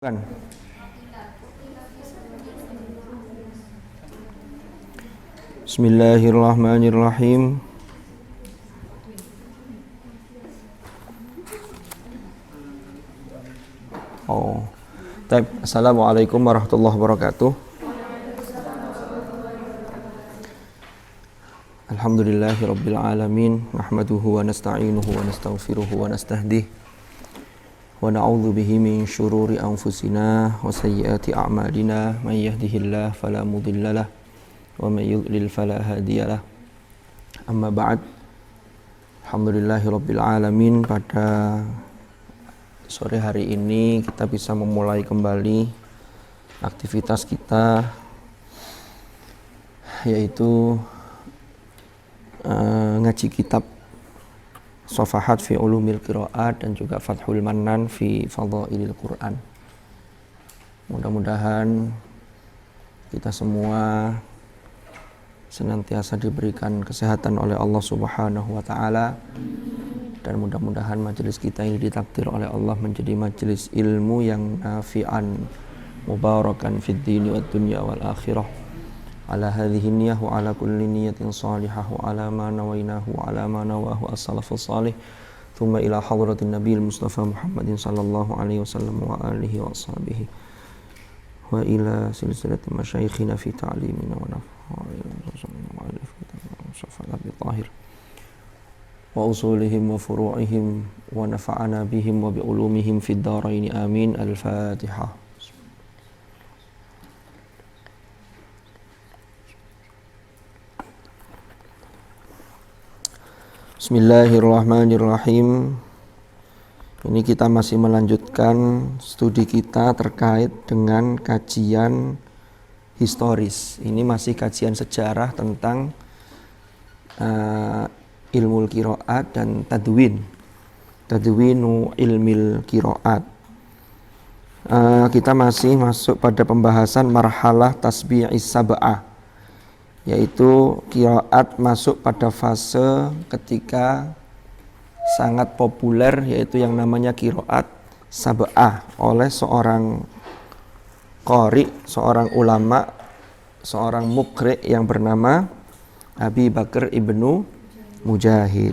Kan. Bismillahirrahmanirrahim. Assalamualaikum warahmatullahi wabarakatuh. Alhamdulillahirabbil alamin, nahmaduhu wa nasta'inuhu wa nastaghfiruhu wa nastahdihi. Wa na'udzu bihi min syururi anfusina wa sayyiati a'malina, may yahdihillahu fala mudhillalah wa may yudlil fala hadiyalah. Amma ba'd. Alhamdulillahirabbil alamin, pada sore hari ini kita bisa memulai kembali aktivitas kita, yaitu ngaji kitab Shafahat fi Ulumil Qiraat dan juga Fathul Mannan fi Fadhailil Quran. Mudah-mudahan kita semua senantiasa diberikan kesehatan oleh Allah Subhanahu wa taala, dan mudah-mudahan majelis kita ini ditakdir oleh Allah menjadi majelis ilmu yang nafi'an mubarakan fid dini wad dunya wal akhirah. Ala hadhihi niyyah wa ala kulli niyyatin salihah wa ala ma nawainahu wa ala ma nawahu as-salafus salih, thumma ila hadratin nabiyil mustafa Muhammadin sallallahu alaihi wasallam wa alihi wa ashabihi wa ila silsilati masyayikhina fi ta'limina wa nafa'ana wa usulihim wa furu'ihim wa nafa'ana bihim wa bi ulumihim fid dharain amin. Al-Fatihah. Bismillahirrahmanirrahim. Ini kita masih melanjutkan studi kita terkait dengan kajian historis. Ini masih kajian sejarah tentang ilmu qiraat dan tadwinu ilmil qiraat. Kita masih masuk pada pembahasan marhalah tasbi'is sab'ah, yaitu qiraat masuk pada fase ketika sangat populer, yaitu yang namanya qiraat sab'ah oleh seorang qari, seorang ulama, seorang muqri yang bernama Abi Bakr ibnu Mujahid.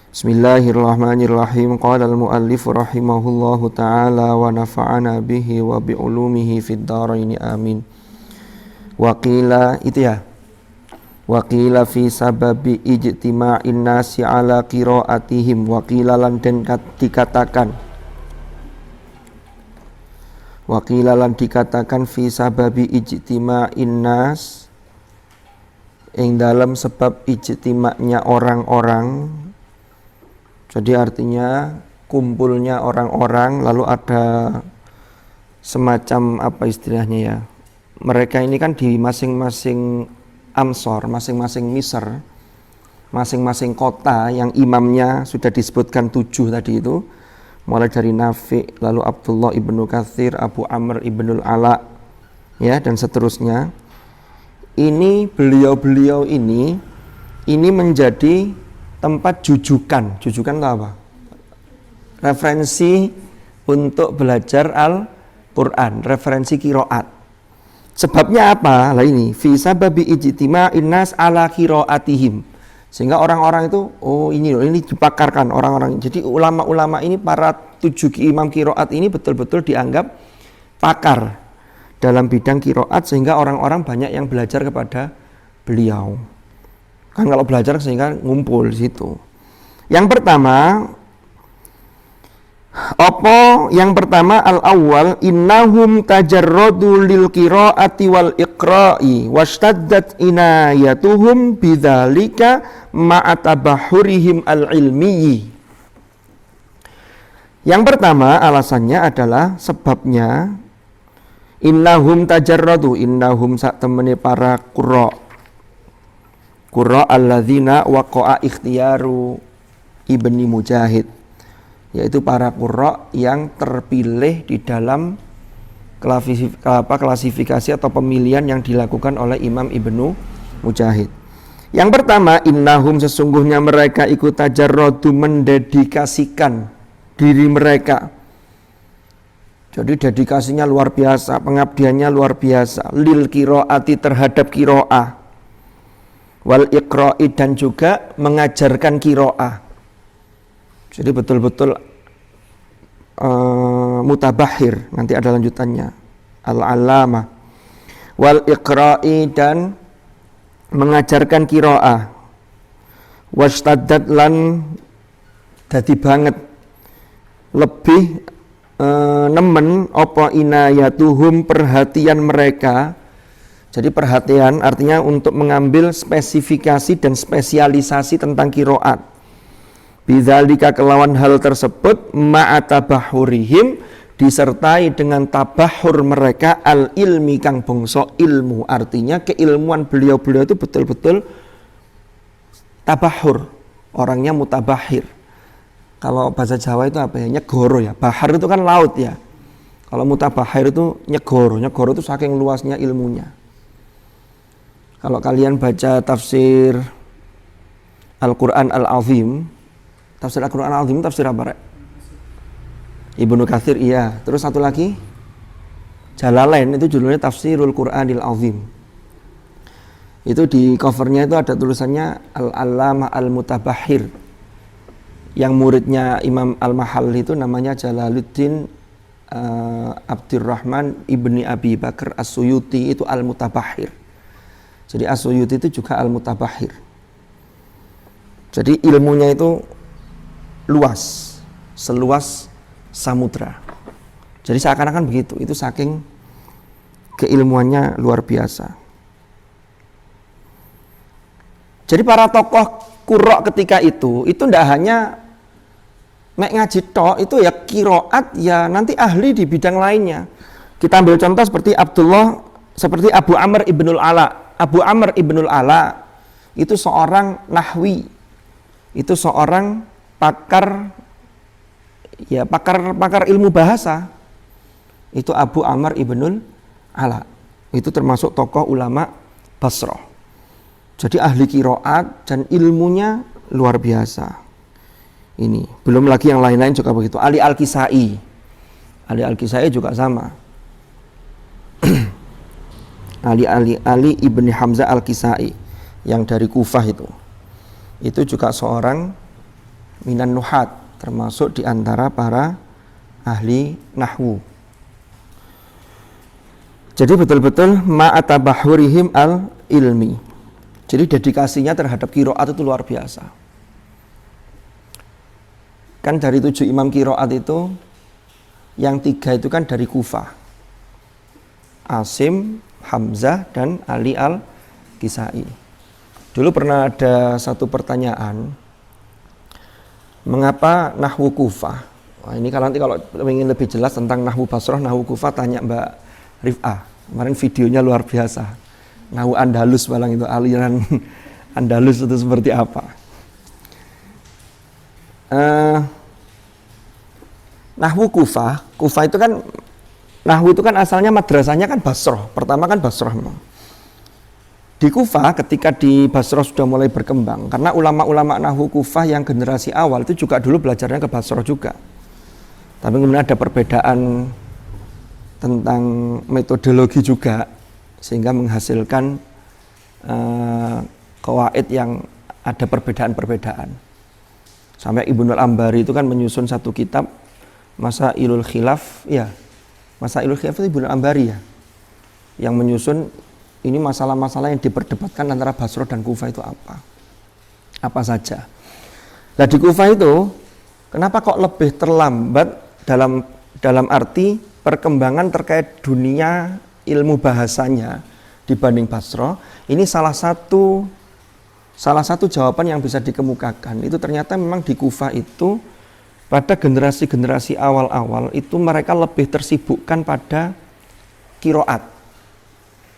Bismillahirrahmanirrahim. Qala al-muallif rahimahullahu ta'ala wa nafa'ana bihi wa bi ulumihi fid dharain amin. Waqila itu ya. Waqila fi sababi ijtima'in nasi ala qiraatihim. Waqila lan den dikatakan. Waqila lan dikatakan fi sababi ijtima'in nas, ing dalam sebab ijtima'nya orang-orang. Jadi artinya kumpulnya orang-orang, lalu ada semacam apa istilahnya ya, mereka ini kan di masing-masing Amsor, masing-masing Misr, masing-masing kota yang imamnya sudah disebutkan 7 tadi itu, mulai dari Nafi', lalu Abdullah ibnu Katsir, Abu Amr ibnul Ala, ya, dan seterusnya. Ini beliau-beliau ini menjadi tempat jujukan. Jujukan itu apa? Referensi untuk belajar Al-Quran, referensi qiraat. Sebabnya apa? Lah ini fi sababi ijtima'in nas ala qiraatihim. Sehingga orang-orang itu ini dipakarkan orang-orang. Jadi ulama-ulama ini, para 7 imam qiraat ini betul-betul dianggap pakar dalam bidang qiraat, sehingga orang-orang banyak yang belajar kepada beliau. Kan kalau belajar sehingga ngumpul di situ. Yang pertama al-awwal innahum tajarradu lil qiraati wal iqra'i washtaddat inayatuhum bidzalika ma'a tabahhurihim al-ilmiyyi. Yang pertama alasannya adalah sebabnya innahum tajarradu, innahum sak temene para qurra alladzina waqa'a ikhtiyaru ibni Mujahid, yaitu para qurra yang terpilih di dalam klasifikasi atau pemilihan yang dilakukan oleh Imam Ibnu Mujahid. Yang pertama, innahum sesungguhnya mereka ikut tajarradu, mendedikasikan diri mereka Jadi dedikasinya luar biasa, pengabdiannya luar biasa. Lil qiraati terhadap qiraah. Wal iqra'i dan juga mengajarkan qiraah. Jadi betul-betul mutabahhir, nanti ada lanjutannya. Al-allamah. Wal iqra'i dan mengajarkan qiraah. Wastaddat lan dadi banget lebih nemen apa inayatuhum perhatian mereka. Jadi perhatian artinya untuk mengambil spesifikasi dan spesialisasi tentang qiraat. Bidzalika kelawan hal tersebut ma'atabahurihim disertai dengan tabahur mereka al ilmi kang bangsa ilmu, artinya keilmuan beliau-beliau itu betul-betul tabahur, orangnya mutabahir. Kalau bahasa Jawa itu apa ya? Nyegoro ya. Bahar itu kan laut ya. Kalau mutabahir itu nyegoro. Nyegoro itu saking luasnya ilmunya. Kalau kalian baca tafsir Al-Quran Al-Azim, tafsir Al-Quran Al-Azim tafsir apa, Rek? Ibnu Katsir, iya. Terus satu lagi Jalalain, itu judulnya Tafsirul Quranil Azim. Itu di covernya itu ada tulisannya Al-Allamah Al-Mutabahhir. Yang muridnya Imam Al-Mahalli itu namanya Jalaluddin Abdurrahman Ibni Abi Bakar As-Suyuti, itu Al-Mutabahhir. Jadi As-Suyuti itu juga Al-Mutabahhir. Jadi ilmunya itu luas, seluas samudra. Jadi seakan-akan begitu, itu saking keilmuannya luar biasa. Jadi para tokoh qurra ketika itu tidak hanya mek ngaji tok, itu ya qiraat, ya nanti ahli di bidang lainnya. Kita ambil contoh seperti Abu Amr Ibnul Ala. Abu Amr Ibnul Ala itu seorang nahwi, itu seorang pakar ilmu bahasa. Itu Abu Amr Ibnul Ala. Itu termasuk tokoh ulama Basrah. Jadi ahli qiraat dan ilmunya luar biasa. Ini belum lagi yang lain-lain juga begitu. Ali Al-Kisai juga sama. Ali ibni Hamzah Al-Kisai yang dari Kufah itu juga seorang minan nuhat, termasuk di antara para ahli nahwu. Jadi betul-betul ma'atabahurihim al-ilmi. Jadi dedikasinya terhadap qiraat itu luar biasa. Kan dari 7 imam qiraat itu, yang 3 itu kan dari Kufah. Asim, Hamzah, dan Ali Al-Kisai. Dulu pernah ada satu pertanyaan, mengapa nahwu Kufah? Wah, ini kalau ingin lebih jelas tentang nahwu Basrah, nahwu Kufah, tanya Mbak Rif'ah. Kemarin videonya luar biasa. Nahwu Andalus malang itu, aliran Andalus itu seperti apa? Nahwu Kufah itu kan, nahwu itu kan asalnya madrasahnya kan Basrah. Pertama kan Basrah memang. Di Kufah ketika di Basrah sudah mulai berkembang, karena ulama-ulama nahwu Kufah yang generasi awal itu juga dulu belajarnya ke Basrah juga. Tapi kemudian ada perbedaan tentang metodologi juga, sehingga menghasilkan qawaid yang ada perbedaan-perbedaan. Sampai Ibnul Ambari itu kan menyusun satu kitab Masailul Khilaf, ya. Masailul Khilaf itu Ibnul Ambari ya, yang menyusun ini masalah-masalah yang diperdebatkan antara Basrah dan Kufah itu apa saja. Nah di Kufah itu kenapa kok lebih terlambat dalam arti perkembangan terkait dunia ilmu bahasanya dibanding Basrah? Ini salah satu jawaban yang bisa dikemukakan. Itu ternyata memang di Kufah itu pada generasi-generasi awal-awal itu mereka lebih tersibukkan pada qiraat.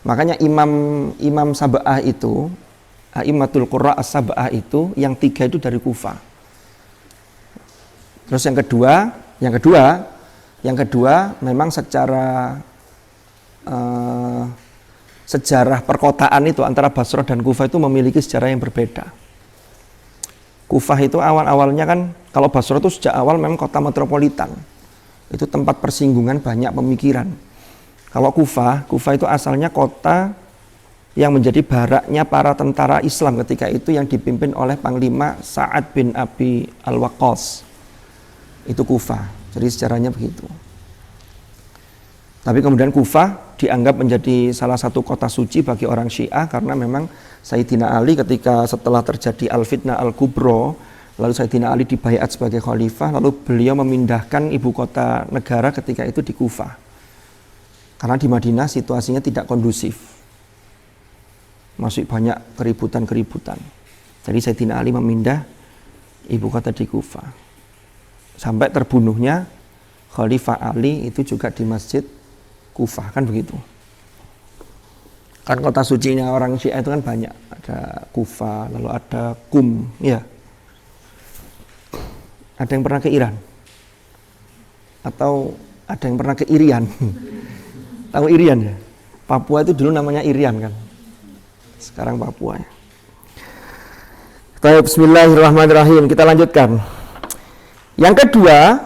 Makanya Imam Sab'ah itu, A'immatul Qurra As-Sab'ah itu yang 3 itu dari Kufah. Terus yang kedua memang secara sejarah perkotaan itu antara Basrah dan Kufah itu memiliki sejarah yang berbeda. Kufah itu awal-awalnya kan, kalau Basrah itu sejak awal memang kota metropolitan. Itu tempat persinggungan banyak pemikiran. Kalau Kufah itu asalnya kota yang menjadi baraknya para tentara Islam ketika itu yang dipimpin oleh Panglima Sa'ad bin Abi Al-Waqqas. Itu Kufah. Jadi sejarahnya begitu. Tapi kemudian Kufah dianggap menjadi salah satu kota suci bagi orang Syiah karena memang Sayyidina Ali ketika setelah terjadi Al-Fitnah Al-Kubro, lalu Sayyidina Ali dibaiat sebagai khalifah, lalu beliau memindahkan ibu kota negara ketika itu di Kufah. Karena di Madinah situasinya tidak kondusif. Masih banyak keributan-keributan. Jadi Sayyidina Ali memindah ibu kota di Kufah. Sampai terbunuhnya Khalifah Ali itu juga di Masjid Kufah, kan begitu. Kan kota sucinya orang Syiah itu kan banyak. Ada Kufah, lalu ada Qum, ya. Ada yang pernah ke Iran? Atau ada yang pernah ke Irian? Tahu Irian ya? Papua itu dulu namanya Irian kan. Sekarang Papua ya. Bismillahirrahmanirrahim. Kita lanjutkan. Yang kedua,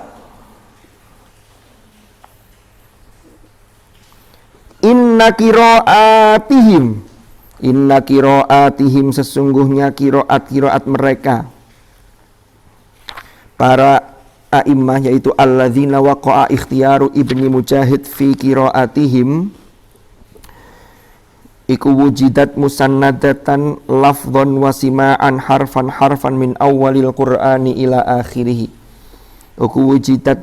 inna qiraatihim sesungguhnya qiraat mereka para a'immah, yaitu alladzina waqa'a ikhtiyaru ibni Mujahid fi qiraatihim iku wujidat musannadatan lafdhan wa sima'an harfan min awwalil qur'ani ila akhirih. Iku wujidat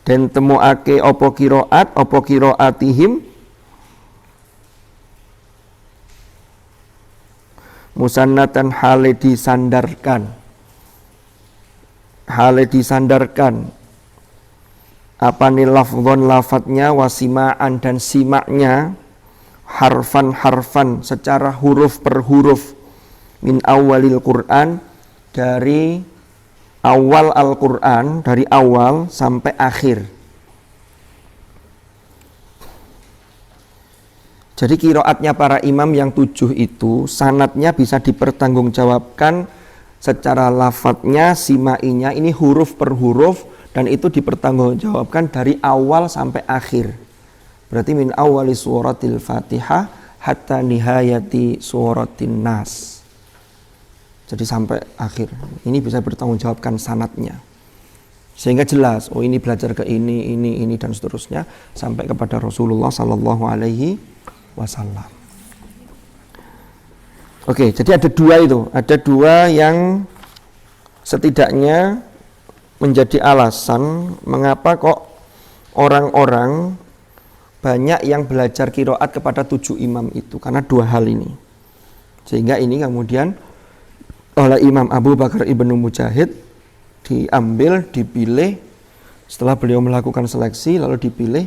dan temuake apa qiraatihim musannatan hale disandarkan apa nih lafdhon lafadznya wasima'an dan simaknya harfan secara huruf per huruf min awalil Quran dari awal Al-Quran, dari awal sampai akhir. Jadi qiraatnya para imam yang 7 itu sanadnya bisa dipertanggungjawabkan secara lafadznya, simainya ini huruf per huruf, dan itu dipertanggungjawabkan dari awal sampai akhir. Berarti min awali suratil Fatihah hatta nihayati suratin Nas. Jadi sampai akhir. Ini bisa bertanggungjawabkan sanadnya. Sehingga jelas, oh ini belajar ke ini dan seterusnya sampai kepada Rasulullah sallallahu alaihi wasallam. Oke, jadi ada dua itu. Ada dua yang setidaknya menjadi alasan mengapa kok orang-orang banyak yang belajar qiraat kepada 7 imam itu. Karena dua hal ini. Sehingga ini kemudian oleh Imam Abu Bakar Ibnu Mujahid dipilih setelah beliau melakukan seleksi, lalu dipilih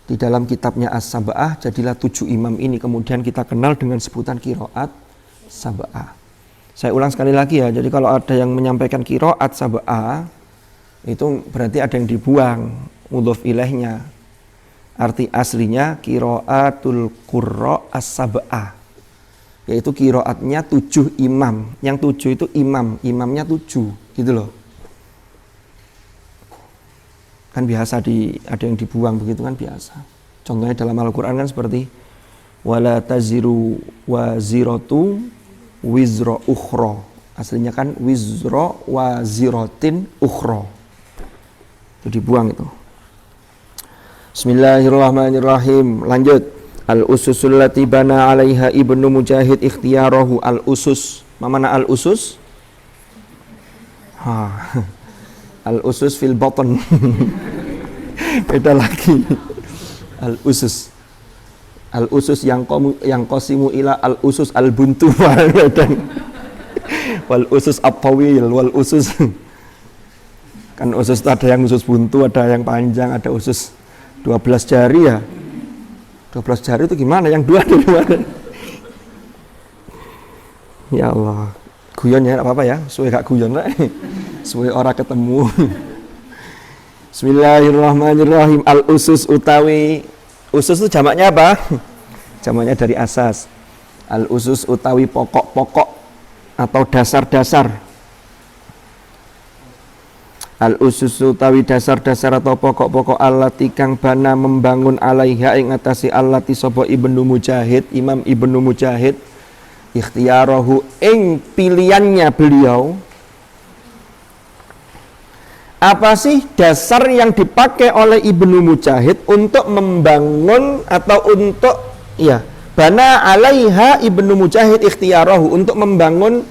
di dalam kitabnya As-Sab'ah, jadilah 7 imam ini kemudian kita kenal dengan sebutan qiraat Sab'ah. Saya ulang sekali lagi ya, jadi kalau ada yang menyampaikan qiraat Sab'ah itu berarti ada yang dibuang mudhof ilaihnya. Arti aslinya qiraatul qurra as-sab'ah, yaitu qiraatnya 7 imam. Yang 7 itu imamnya 7 gitu loh. Kan biasa ada yang dibuang begitu kan biasa. Contohnya dalam Al-Qur'an kan seperti wala taziru waziratu wizra ukhra. Aslinya kan wizra waziratin ukhra. Itu dibuang itu. Bismillahirrahmanirrahim. Lanjut. Al-ususul lati bana 'alaiha Ibnu Mujahid ikhtiyarahu. Al-usus. Mana al-usus? Al-usus fil batan. Beda lagi. Al-usus. Al-usus yang qasimu ila al-usus al-buntu wal usus at-tawil wal usus. Kan usus ada yang usus buntu, ada yang panjang, ada usus 12 jari ya. 12 jari itu gimana? Yang 2 itu gimana? Ya Allah. Guyon ya, apa-apa ya. Suwe gak guyon lah. Suwe ora ketemu. Bismillahirrahmanirrahim. Al-usus utawi. Usus itu jamaknya apa? Jamaknya dari asas. Al-usus utawi pokok-pokok atau dasar-dasar. al ususu tawi dasar-dasar atau pokok-pokok allati kang bana membangun alaiha ing atase allati sapa Ibnu Mujahid, Imam Ibnu Mujahid, ikhtiyarahu ing pilihannya beliau. Apa sih dasar yang dipakai oleh Ibnu Mujahid untuk membangun atau untuk bana alaiha Ibnu Mujahid ikhtiyarahu, untuk membangun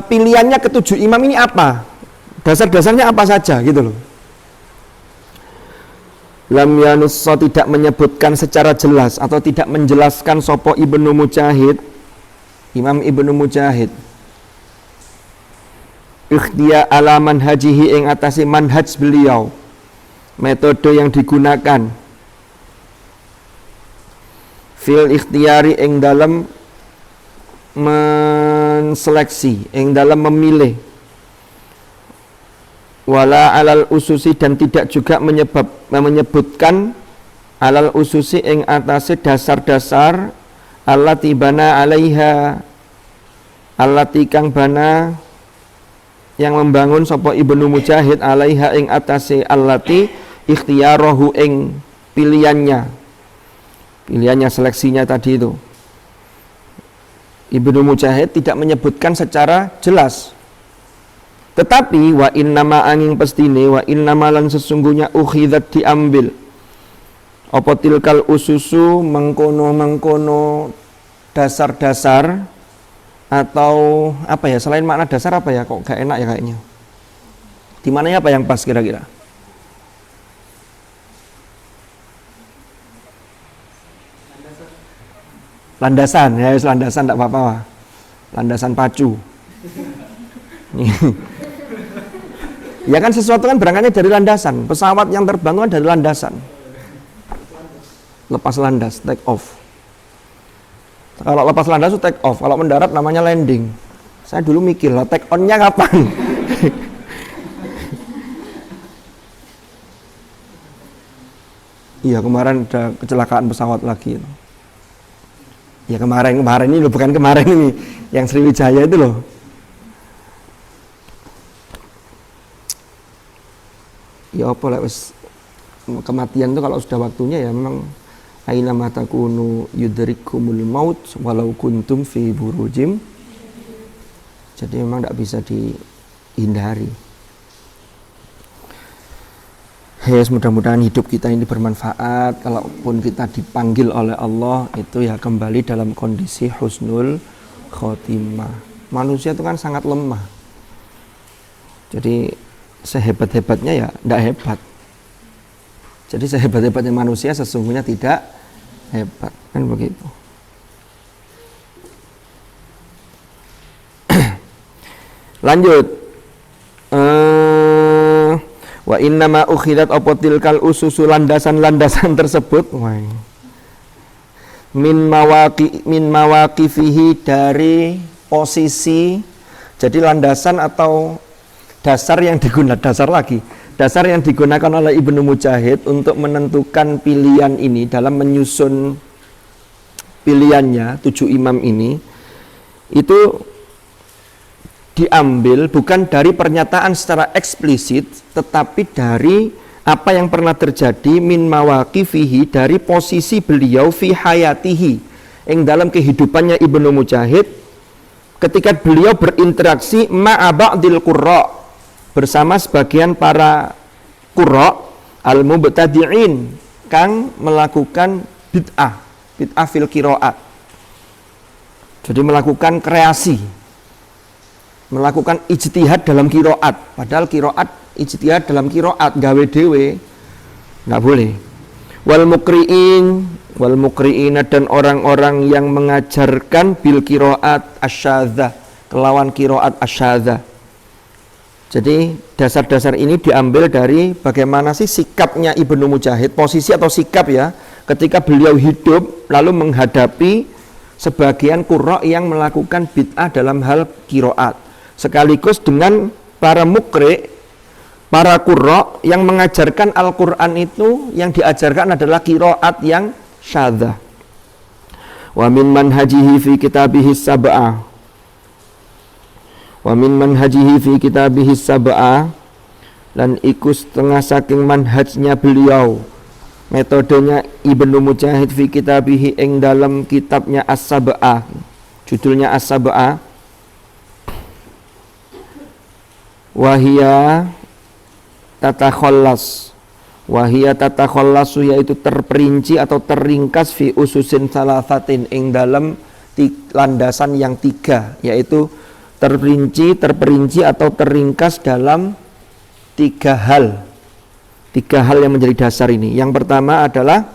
pilihannya ketujuh imam ini apa? Dasar-dasarnya apa saja gitu loh. Lam yanussa, tidak menyebutkan secara jelas atau tidak menjelaskan sopo Ibnu Mujahid, Imam Ibnu Mujahid, ikhtiya ala manhajihi ing atasi manhaj beliau, metode yang digunakan, fil ikhtiyari ing dalam menseleksi, ing dalam memilih, wala alal ususi, dan tidak juga menyebutkan alal ususi ing atase dasar-dasar allati bana alaiha, allati kang bana yang membangun sapa Ibnu Mujahid alaiha ing atase allati ikhtiyarahu ing pilihannya seleksinya tadi itu. Ibnu Mujahid tidak menyebutkan secara jelas. Tetapi wa innama angin pestine, wa innama lan sesungguhnya ukhidat diambil apa tilkal ususu mengkono dasar-dasar, atau apa ya, selain makna dasar apa ya, kok gak enak ya kayaknya. Di mananya apa yang pas kira-kira? Landasan, ya landasan tak apa-apa. Landasan pacu. Ya kan sesuatu kan berangkatnya dari landasan. Pesawat yang terbang kan dari landasan. Lepas landas, take off. Kalau lepas landas itu take off. Kalau mendarat namanya landing. Saya dulu mikir lah, take on-nya kapan? Iya, kemarin ada kecelakaan pesawat lagi. Ya kemarin ini loh, bukan kemarin ini. Yang Sriwijaya itu loh. Ya apa lah, kematian itu kalau sudah waktunya ya memang aina matakunu yudrikumul maut walau kuntum fi burujim. Jadi memang tidak bisa dihindari. Yes, mudah-mudahan hidup kita ini bermanfaat. Kalaupun kita dipanggil oleh Allah itu ya kembali dalam kondisi husnul khotimah. Manusia itu kan sangat lemah. Jadi sehebat-hebatnya ya tidak hebat. Jadi sehebat-hebatnya manusia sesungguhnya tidak hebat, kan begitu. Lanjut. Wa innama ukhidat apotilkal ususu, landasan-landasan tersebut min mawaqifihi, dari posisi. Jadi landasan atau dasar yang digunakan oleh Ibnu Mujahid untuk menentukan pilihan ini, dalam menyusun pilihannya 7 imam ini, itu diambil bukan dari pernyataan secara eksplisit, tetapi dari apa yang pernah terjadi, min mawaqifihi, dari posisi beliau fi hayatihi, yang dalam kehidupannya Ibnu Mujahid ketika beliau berinteraksi ma'a ba'dil qurra, bersama sebagian para qurra al-mubtadi'in kang melakukan bid'ah fil qiraat. Jadi melakukan kreasi, melakukan ijtihad dalam qiraat, padahal qiraat, ijtihad dalam qiraat gawe dhewe enggak boleh. Wal muqri'in dan orang-orang yang mengajarkan bil qiraat asyadzah, kelawan qiraat asyadzah. Jadi dasar-dasar ini diambil dari bagaimana sih sikapnya Ibnu Mujahid, posisi atau sikap ya, ketika beliau hidup lalu menghadapi sebagian qurra yang melakukan bid'ah dalam hal qiraat, sekaligus dengan para muqri, para qurra yang mengajarkan Al-Qur'an itu, yang diajarkan adalah qiraat yang syadzah. Wa min manhajihi fi kitabihi sab'ah, wa min manhajihi fi kitabihi sab'ah, lan iku setengah saking manhajnya beliau, metodenya Ibnu Mujahid fi kitabihi ing dalam kitabnya As-Sab'ah, judulnya As-Sab'ah, wahia tatakhallasu yaitu terperinci atau terringkas fi ususin salasatin ing dalam landasan yang 3, yaitu terperinci atau terringkas dalam 3 hal yang menjadi dasar ini. Yang pertama adalah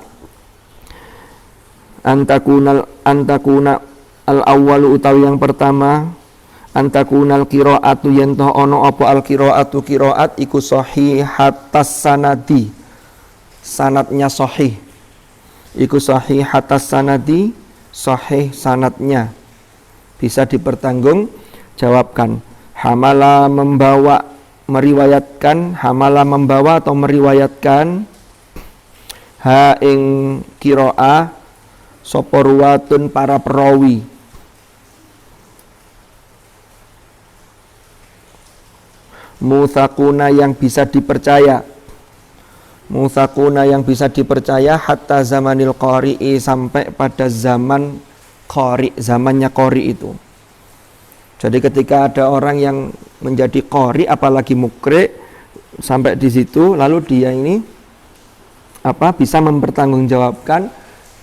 antakuna al-awwalu utawi yang pertama antakunal qiraatu yen to ana apa al qiraatu qiraat iku sahihatas sanadi, sanadnya sahih, iku sahihatas sanadi, sahih sanadnya, bisa dipertanggung jawabkan. Hamala membawa, meriwayatkan, hamala membawa atau meriwayatkan ha ing qiraah sapa ruwatun para perawi, muthaquna yang bisa dipercaya, muthaquna yang bisa dipercaya hatta zamanil qari'i, sampai pada zaman qari, zamannya qari itu. Jadi ketika ada orang yang menjadi qari apalagi mukri sampai di situ, lalu dia ini bisa mempertanggungjawabkan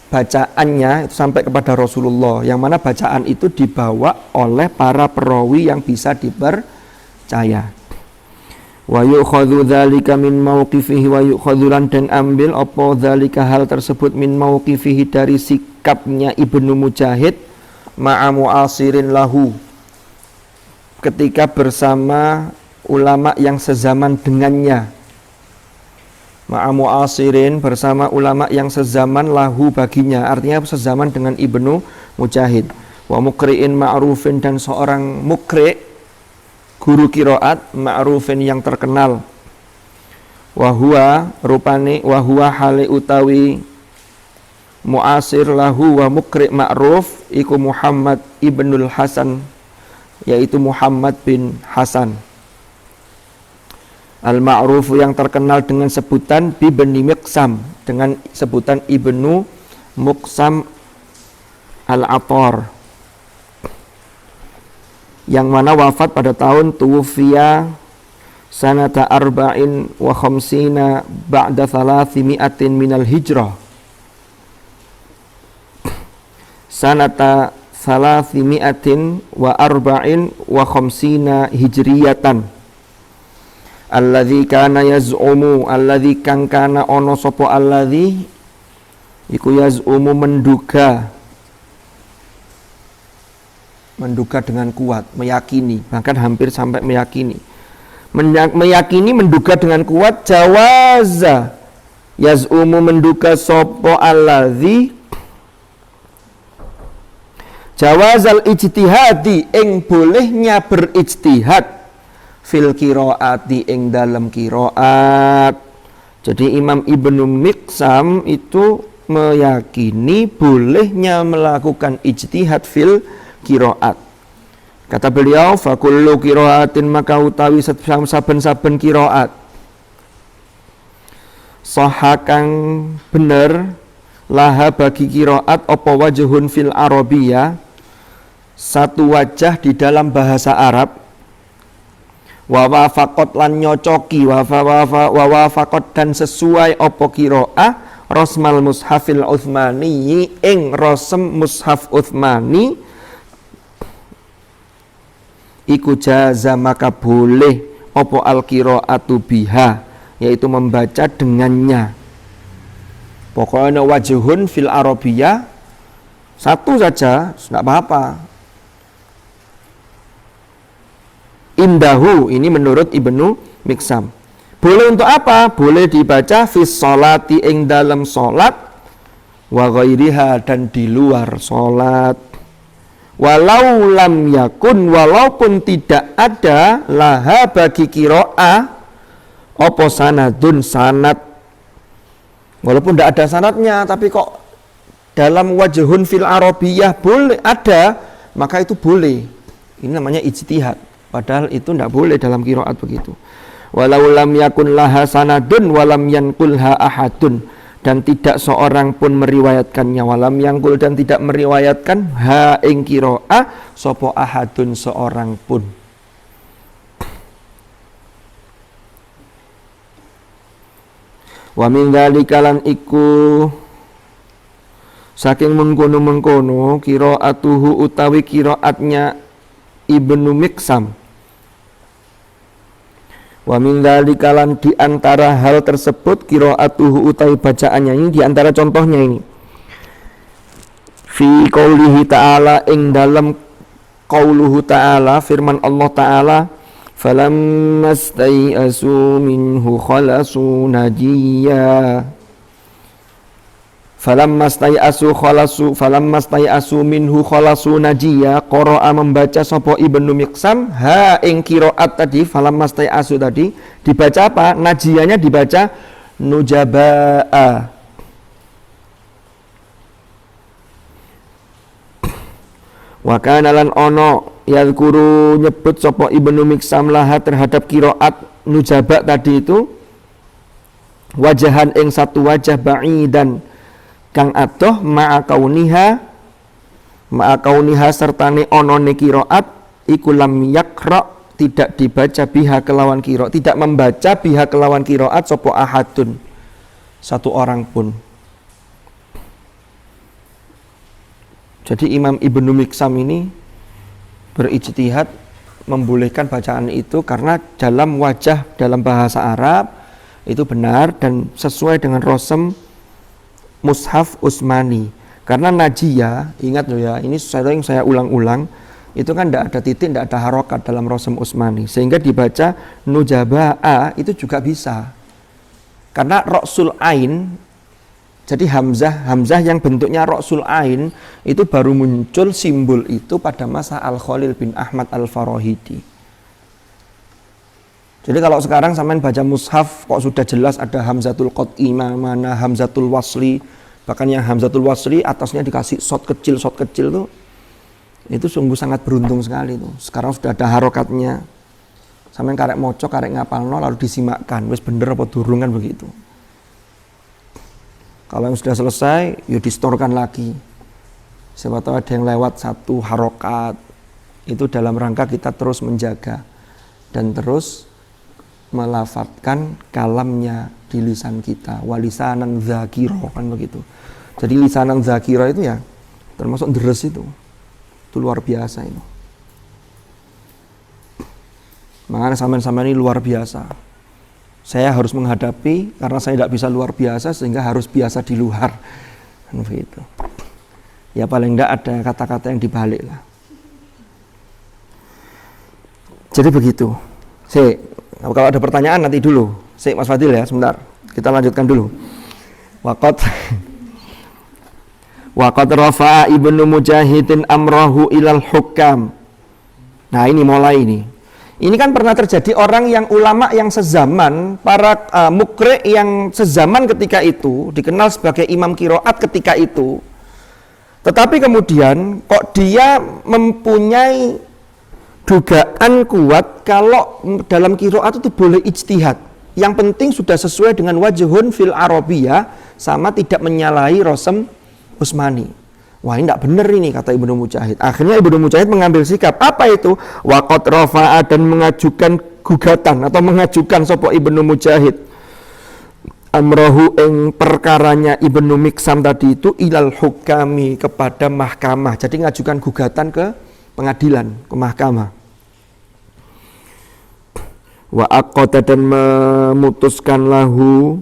bacaannya itu sampai kepada Rasulullah, yang mana bacaan itu dibawa oleh para perawi yang bisa dipercaya. Wa yukhadhu dzalika min mauqifihi, wa yukhadhulan dan ambil apa dzalika hal tersebut min mauqifihi dari sikapnya Ibnu Mujahid ma'a mu'asirin lahu, ketika bersama ulama yang sezaman dengannya, ma'a mu'asirin bersama ulama yang sezaman lahu baginya, artinya sezaman dengan Ibnu Mujahid. Wa mukri'in ma'rufin dan seorang mukri, guru qiraat ma'rufin yang terkenal. Wa huwa rupane, wa huwa hale utawi mu'asir lahu wa mukri' ma'ruf iku Muhammad ibnul Hasan, yaitu Muhammad bin Hasan al-ma'ruf yang terkenal dengan sebutan Ibni Miqsam, dengan sebutan Ibnu Muqsam al-Atar, yang mana wafat pada tahun tuwfiya sanata arba'in wa khamsina ba'da thalathimi'atin minal hijrah, sanata thalathimi'atin wa arba'in wa khamsina hijriyatan, alladzi kana yaz'umu, alladzi kang kana ono sapa alladzi iku yaz'umu menduga dengan kuat, meyakini, bahkan hampir sampai meyakini, menduga dengan kuat, jawaza yaz'umu menduga sapa alladzi jawazal ijtihadi ing bolehnya berijtihad fil qiraati ing dalam qiraat. Jadi Imam Ibnu Miqsam itu meyakini bolehnya melakukan ijtihad fil qiraat. Kata beliau, fa kullu qiraatin maka utawi saben-saben qiraat sahha kang bener laha bagi qiraat apa wajhun fil arabiyah, satu wajah di dalam bahasa Arab, wa wafaqat lan nyocoki, wa wafaqat dan sesuai apa qiraah rasmal mushafil utsmani ing rasem mushaf Utsmani, iku jaza maka boleh apa al qiraatu biha, yaitu membaca dengannya. Pokoknya wajhun fil arabiyah satu saja, tidak apa-apa. Indahu, ini menurut Ibnu Miqsam. Boleh untuk apa? Boleh dibaca fis sholati ing dalam sholat, wa ghairiha dan di luar sholat. Walau lam yakun, walaupun tidak ada laha bagi qiraah apa sanadun sanad, walaupun tidak ada sanadnya, tapi kok dalam wajhun fil arabiyah boleh ada, maka itu boleh. Ini namanya ijtihad. Padahal itu tidak boleh dalam qiraat begitu. walau lam yakun laha sanadun walam yanqulha ahadun, dan tidak seorang pun meriwayatkannya, walam yanqul dan tidak meriwayatkan ha ing qiraah sapa ahadun seorang pun. Wa min dzalika lan iku saking mengkono-mengkono qiraatuhu utawi qiraatnya Ibnu Miksam. Wa min dzalika lan di antara hal tersebut qiraatuhu utawi bacaannya ini, di antara contohnya ini fi qaulihi ta'ala, ing dalam qauluhu ta'ala, firman Allah ta'ala, falamma stai'asu minhu khalasu najiyya, falamma stai'asu minhu khalasu najiyya, qara'a membaca sapa Ibnu Miksam ha ing qiraat tadi, falamma stai'asu tadi dibaca apa? Najiyanya dibaca nujaba'a. Wa kana lan ono yadhkuru nyebut sapa Ibnu Miksam laha terhadap qiraat nujaba tadi itu wajahan ing satu wajah ba'idan kang adoh ma'a kauniha sertane onone qiraat iku lam yaqra, tidak dibaca biha kelawan qiraat, tidak membaca biha kelawan qiraat sapa ahadun satu orang pun. Jadi Imam Ibnu Miksam ini berijtihad membolehkan bacaan itu karena dalam wajah dalam bahasa Arab itu benar dan sesuai dengan rosem Mushaf Utsmani. Karena najiyah, ingat loh ya, ini saya ulang-ulang, itu kan tidak ada titik, tidak ada harokat dalam rosem Utsmani, sehingga dibaca nujaba'a itu juga bisa. Karena roksul ain, jadi hamzah yang bentuknya roksul ain itu baru muncul simbol itu pada masa Al-Khalil bin Ahmad Al-Farahidi. Jadi kalau sekarang sampean baca mushaf kok sudah jelas ada hamzatul qat'i, mana hamzatul wasli, bahkan yang hamzatul wasli atasnya dikasih shot kecil tuh, itu sungguh sangat beruntung sekali tuh. Sekarang sudah ada harokatnya, sampean karek moco karek ngapalno lalu disimakkan wis bener apa durung kan begitu. Kalau yang sudah selesai, ya distorkan lagi. Siapa tahu ada yang lewat satu harokat. Itu dalam rangka kita terus menjaga dan terus melafadzkan kalamnya di lisan kita. Walisanan dzakira, kan begitu. Jadi lisanan dzakira itu ya termasuk deres itu. Itu luar biasa itu. Makanya sampean-sampean ini luar biasa. Saya harus menghadapi karena saya tidak bisa luar biasa sehingga harus biasa di luar. Begitu. Ya paling tidak ada kata-kata yang dibalik lah. Jadi begitu. Kalau ada pertanyaan nanti dulu. Mas Fadil ya, sebentar. Kita lanjutkan dulu. Waqad rafa'a Ibnu Mujahidin amrahu ilal hukam. Nah, ini mulai ini. Ini kan pernah terjadi orang yang ulama yang sezaman, para mukri yang sezaman ketika itu, dikenal sebagai imam qiraat ketika itu. Tetapi kemudian kok dia mempunyai dugaan kuat kalau dalam qiraat itu boleh ijtihad. Yang penting sudah sesuai dengan wajhun fil arabiyah sama tidak menyalahi rosem Utsmani. Wah, ini tidak benar ini, kata Ibnu Mujahid. Akhirnya Ibnu Mujahid mengambil sikap. Apa itu? Waqad rafa'a, dan mengajukan gugatan atau mengajukan sapa Ibnu Mujahid amrahu ing perkaranya Ibnu Miksam tadi itu ilal hukami, kepada mahkamah. Jadi mengajukan gugatan ke pengadilan, ke mahkamah. Wa aqada, dan memutuskan lahu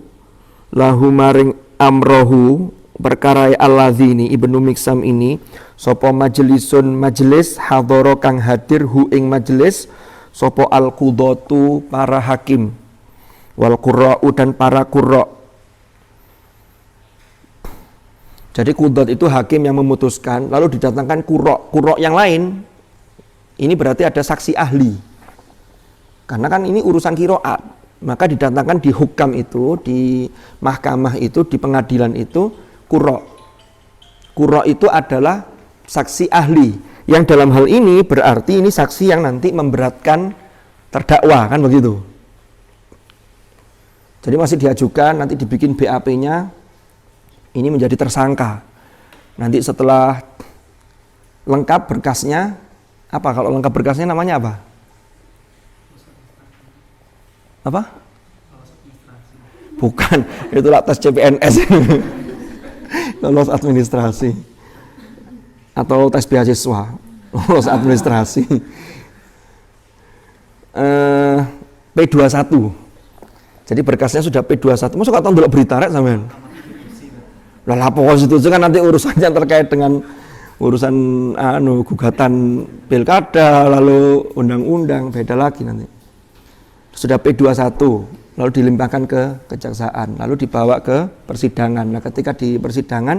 maring amrohu perkara alladzini Ibnu Miksam ini sapa majlisun majelis hadhara kang hadir hu ing majelis sapa al-qudatu para hakim wal qurra'u dan para qurra. Jadi qudat itu hakim yang memutuskan, lalu didatangkan qurra yang lain. Ini berarti ada saksi ahli. Karena kan ini urusan qiraat, maka didatangkan di hukam itu, di mahkamah itu, di pengadilan itu Qurra itu adalah saksi ahli, yang dalam hal ini berarti ini saksi yang nanti memberatkan terdakwa, kan begitu. Jadi masih diajukan, nanti dibikin BAP-nya, ini menjadi tersangka. Nanti setelah lengkap berkasnya, apa kalau lengkap berkasnya namanya apa? Apa? Bukan, itulah tes CPNS. Lolos administrasi. Atau tes beasiswa, lolos administrasi. P21. Jadi berkasnya sudah P21. Masuk atau ndelok berita rek sampean? Lah lapo konstitusi kan nanti urusannya terkait dengan urusan gugatan pilkada, lalu undang-undang, beda lagi nanti. Sudah P21, lalu dilimpahkan ke kejaksaan, lalu dibawa ke persidangan. Nah, ketika di persidangan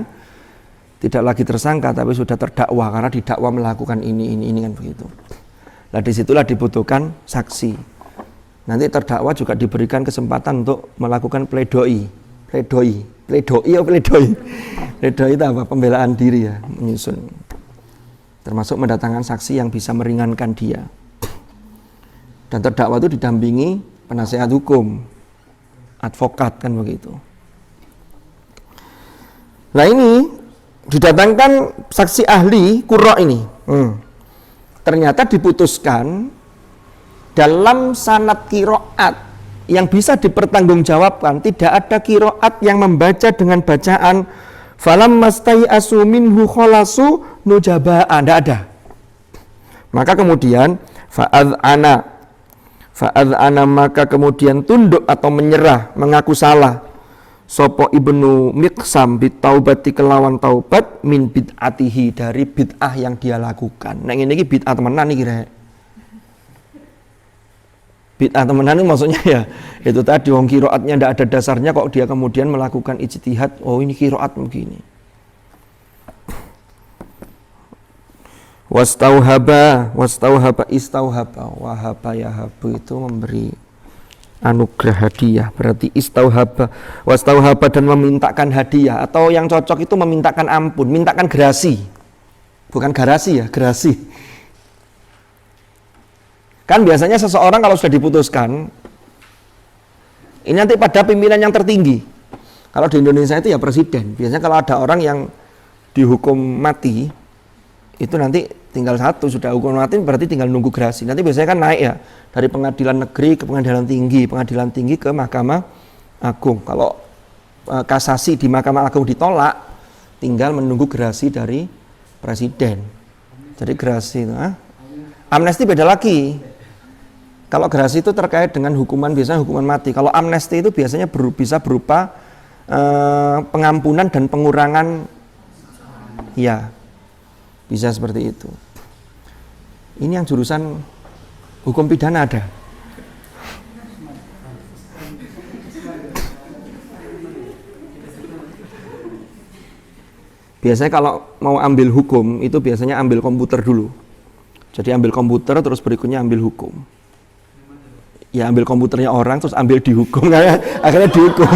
tidak lagi tersangka tapi sudah terdakwa karena didakwa melakukan ini kan begitu. Nah, disitulah dibutuhkan saksi. Nanti terdakwa juga diberikan kesempatan untuk melakukan pledoi itu apa? Pembelaan diri ya, menyusun. Termasuk mendatangkan saksi yang bisa meringankan dia. Dan terdakwa itu didampingi penasehat hukum, advokat kan begitu. Nah ini didatangkan saksi ahli qurra ini. Ternyata diputuskan dalam sanad qiraat yang bisa dipertanggungjawabkan, tidak ada qiraat yang membaca dengan bacaan falam mastai asuminhu kholasu nujabaan, tidak ada. Maka kemudian fa'adhana maka kemudian tunduk atau menyerah, mengaku salah sopo ibnu Miqsam bitaubati kelawan taubat min bid'atihi, dari bid'ah yang dia lakukan. Nah ini bid'ah temenan nih kira. Bid'ah temenan itu maksudnya ya itu tadi wong qiraatnya ndak ada dasarnya kok dia kemudian melakukan ijtihad, oh ini qiraat begini. Wastauhaba wahaba yahabu itu memberi anugerah hadiah, berarti wastauhaba dan memintakan hadiah, atau yang cocok itu memintakan ampun, mintakan gerasi, bukan garasi ya, gerasi. Kan biasanya seseorang kalau sudah diputuskan, ini nanti pada pimpinan yang tertinggi. Kalau di Indonesia itu ya presiden. Biasanya kalau ada orang yang dihukum mati, itu nanti tinggal satu, sudah hukuman mati berarti tinggal nunggu gerasi. Nanti biasanya kan naik ya, dari pengadilan negeri ke pengadilan tinggi ke Mahkamah Agung. Kalau kasasi di Mahkamah Agung ditolak, tinggal menunggu gerasi dari presiden. Jadi gerasi itu, amnesti beda lagi. Kalau gerasi itu terkait dengan hukuman, biasanya hukuman mati. Kalau amnesti itu biasanya bisa berupa pengampunan dan pengurangan, ya bisa seperti itu. Ini yang jurusan hukum pidana ada. Biasanya kalau mau ambil hukum itu biasanya ambil komputer dulu. Jadi ambil komputer terus berikutnya ambil hukum. Ya ambil komputernya orang terus ambil dihukum, akhirnya dihukum.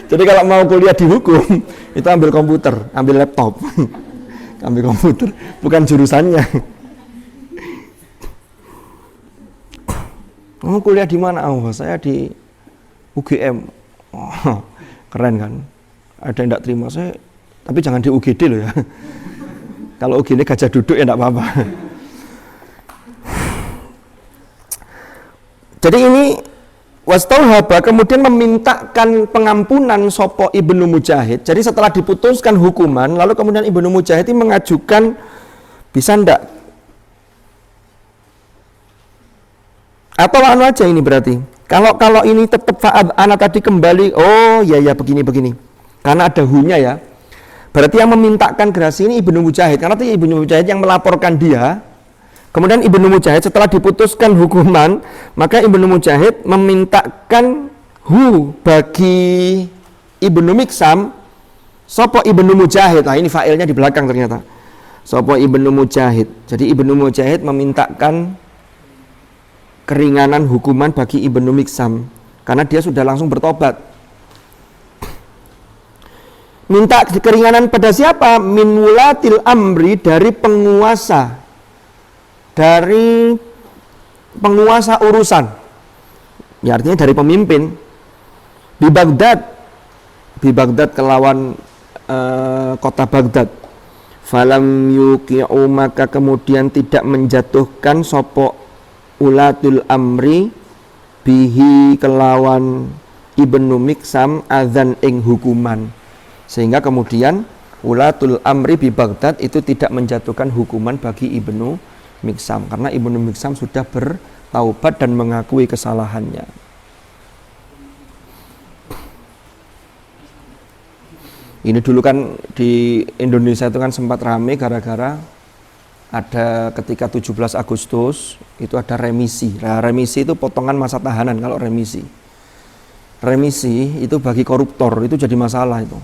Jadi kalau mau kuliah dihukum itu ambil komputer, ambil laptop, ambil komputer, bukan jurusannya. Mau kuliah di mana? Oh, saya di UGM. Oh, keren kan? Ada yang tidak terima saya, tapi jangan di UGD loh ya. Kalau UGD gajah duduk ya tidak apa-apa. Jadi ini wastauhaba kemudian memintakan pengampunan sopo Ibnu Mujahid. Jadi setelah diputuskan hukuman, lalu kemudian Ibnu Mujahid ini mengajukan, bisa ndak? Atau anu aja ini berarti. Kalau ini tetap fa'ad ana tadi kembali, oh ya begini. Karena ada hunya ya. Berarti yang memintakan gerasi ini Ibnu Mujahid. Karena itu Ibnu Mujahid yang melaporkan dia. Kemudian Ibnu Mujahid setelah diputuskan hukuman, maka Ibnu Mujahid memintakan bagi Ibnu Miqsam sopo Ibnu Mujahid. Nah ini failnya di belakang ternyata. Sopo Ibnu Mujahid. Jadi Ibnu Mujahid memintakan keringanan hukuman bagi Ibnu Miqsam karena dia sudah langsung bertobat. Minta keringanan pada siapa? Min wulatil amri, dari penguasa urusan. Ya artinya dari pemimpin. Bi Baghdad kelawan kota Baghdad. Falam yuqi'u, maka kemudian tidak menjatuhkan sopo ulatul amri bihi kelawan Ibnu Miksam adzan ing hukuman. Sehingga kemudian ulatul amri bi Baghdad itu tidak menjatuhkan hukuman bagi Ibnu Miksam karena Ibnu Miksam sudah bertaubat dan mengakui kesalahannya. Ini dulu kan di Indonesia itu kan sempat ramai gara-gara ada ketika 17 Agustus itu ada remisi. Nah, remisi itu potongan masa tahanan kalau remisi. Remisi itu bagi koruptor itu jadi masalah itu.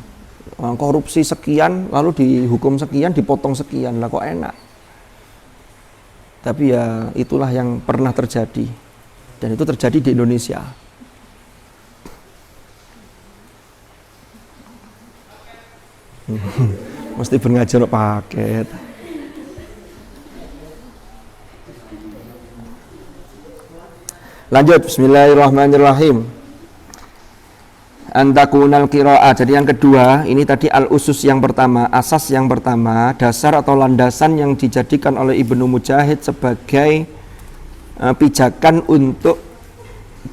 Korupsi sekian lalu dihukum sekian dipotong sekian, lah kok enak. Tapi ya itulah yang pernah terjadi dan itu terjadi di Indonesia. Mesti berngajar paket. Lanjut, bismillahirrahmanirrahim. Antakunal qiraah. Jadi yang kedua, ini tadi al-usus yang pertama, asas yang pertama, dasar atau landasan yang dijadikan oleh Ibnu Mujahid sebagai pijakan untuk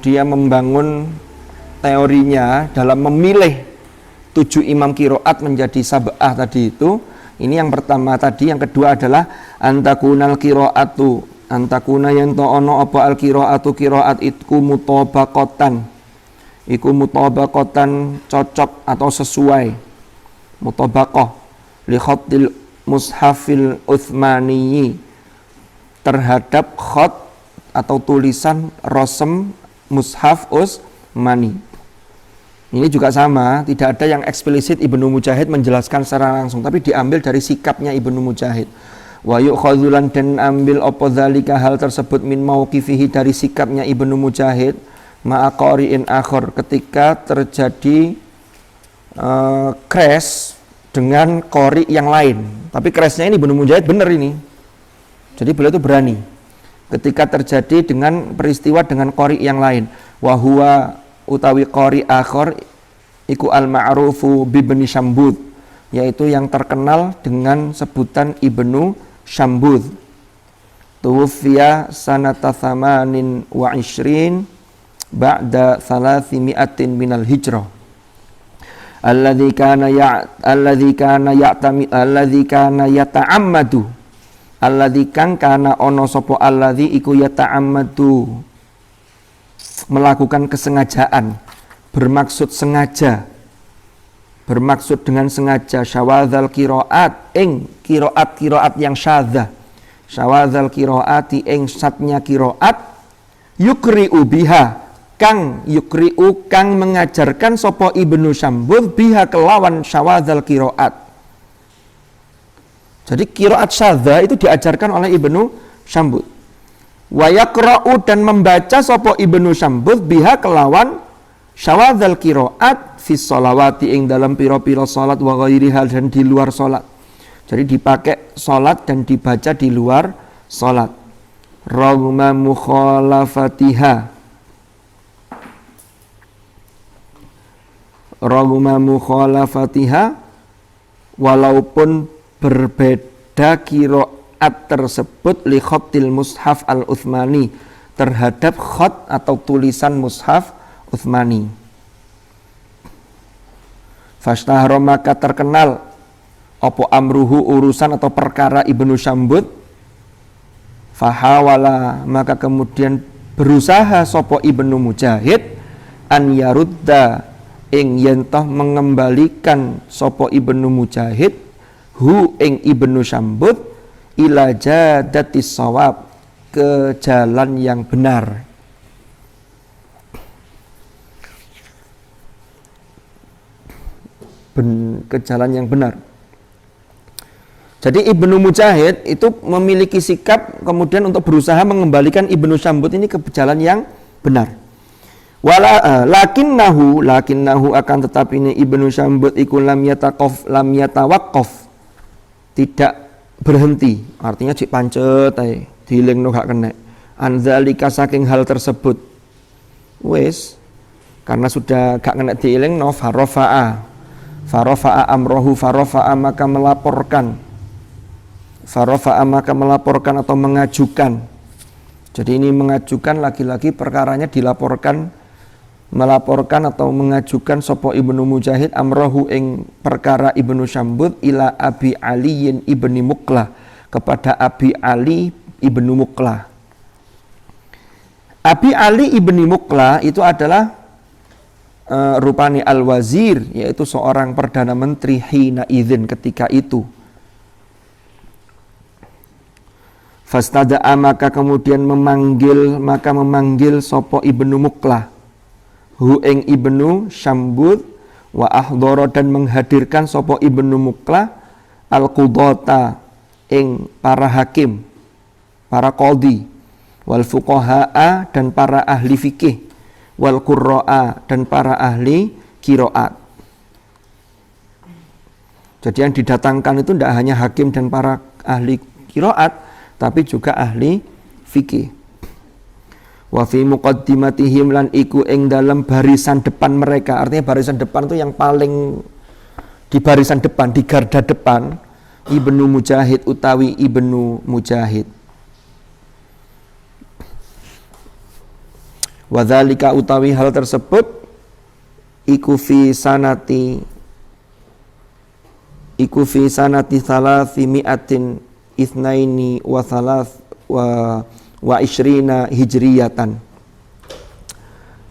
dia membangun teorinya dalam memilih 7 imam qiraat menjadi sab'ah tadi itu. Ini yang pertama tadi. Yang kedua adalah antakunal qiraatu, antakuna yang ta'ono apa al qiraatu, qiraat iku mutabaqatan, iku mutabaqatan cocok atau sesuai, mutabaqah li khatil mushafil utsmani, terhadap khat atau tulisan rosem mushaf Utsmani. Ini juga sama, tidak ada yang eksplisit Ibnu Mujahid menjelaskan secara langsung, tapi diambil dari sikapnya Ibnu Mujahid. Wa yu'khadzulan, dan ambil apa dzalika hal tersebut min mauqifihi, dari sikapnya Ibnu Mujahid, ma'a qari'in akhar, ketika terjadi crash dengan qari yang lain. Tapi crashnya ini Ibnu Mujahid benar ini. Jadi beliau itu berani ketika terjadi dengan peristiwa dengan qari yang lain. Wa huwa utawi qari akhir iku al-ma'rufu bibni Syambud, yaitu yang terkenal dengan sebutan Ibnu Syambud. Tuwfiya sanata thamanin wa ishrin ba'da 300 minal hijrah. Alladzi kana yata'ammadu, alladzi kang kana ono sapa alladzi iku yata'ammadu, melakukan kesengajaan, bermaksud sengaja, bermaksud dengan sengaja, syawadzal qiraat ing qiraat yang syadzah, syawadzal qiraati ing satnya qiraat, yukri'u biha, kang yukri'u kang mengajarkan sapa Ibnu Syambud biha kelawan syawadzal qiraat. Jadi qiraat syadzah itu diajarkan oleh Ibnu Syambud. Wa yaqra'u, dan membaca sapa Ibnu Syambud biha kelawan syawadzal qiraat fi sholawati ing dalam pira-pira salat wa ghairiha, dan di luar salat. Jadi dipakai salat dan dibaca di luar salat. Raghma mukhalafatiha, raghma mukhalafatiha, walaupun berbeda qiraat tersebut li khatil mushaf al-Utsmani, terhadap khat atau tulisan mushaf Utsmani. Fashtahara, maka terkenal apa amruhu, urusan atau perkara Ibnu Syambud. Fahawala, maka kemudian berusaha sapa Ibnu Mujahid an yarudda ing yentah mengembalikan sapa Ibnu Mujahid hu ing Ibnu Syambud ila jadatis shawab, ke jalan yang benar. Ke jalan yang benar. Jadi Ibnu Mujahid itu memiliki sikap kemudian untuk berusaha mengembalikan Ibnu Syambud ini ke jalan yang benar. Lakinnahu akan tetapi ini Ibnu Syambud iku lam yatawaqqaf, tidak berhenti, artinya cik pancet ae, dilingno gak kena. Anzalika, saking hal tersebut. wis karena sudah gak kena dielingno farofa'a amrohu farofa'a maka melaporkan atau mengajukan. Jadi ini mengajukan lagi-lagi perkaranya melaporkan atau mengajukan sapa Ibnu Mujahid amrohu ing perkara Ibnu Syambud ila Abi Aliyin ibni Muqlah, kepada Abi Ali ibnu Muqlah. Abi Ali ibni Muqlah itu adalah rupani al-wazir, yaitu seorang perdana menteri hina idzin ketika itu. Fastada'a maka kemudian memanggil sapa Ibnu Muqlah hu ing Ibnu Syambud wa ahdara dan menghadirkan sapa Ibnu Muqlah al-qudata ing para hakim, para qadhi, wal fuqahaa dan para ahli fikih, wal qurra'a dan para ahli qiraat. Jadi yang didatangkan itu tidak hanya hakim dan para ahli qiraat, tapi juga ahli fikih. Wa fi muqaddimatihim lan iku ing dalam barisan depan mereka. Artinya barisan depan itu yang paling di barisan depan, di garda depan, Ibnu Mujahid utawi Ibnu Mujahid. Wa dzalika utawi hal tersebut iku fi sanati salafimiatin itsnaini wa ishrina hijriyatan,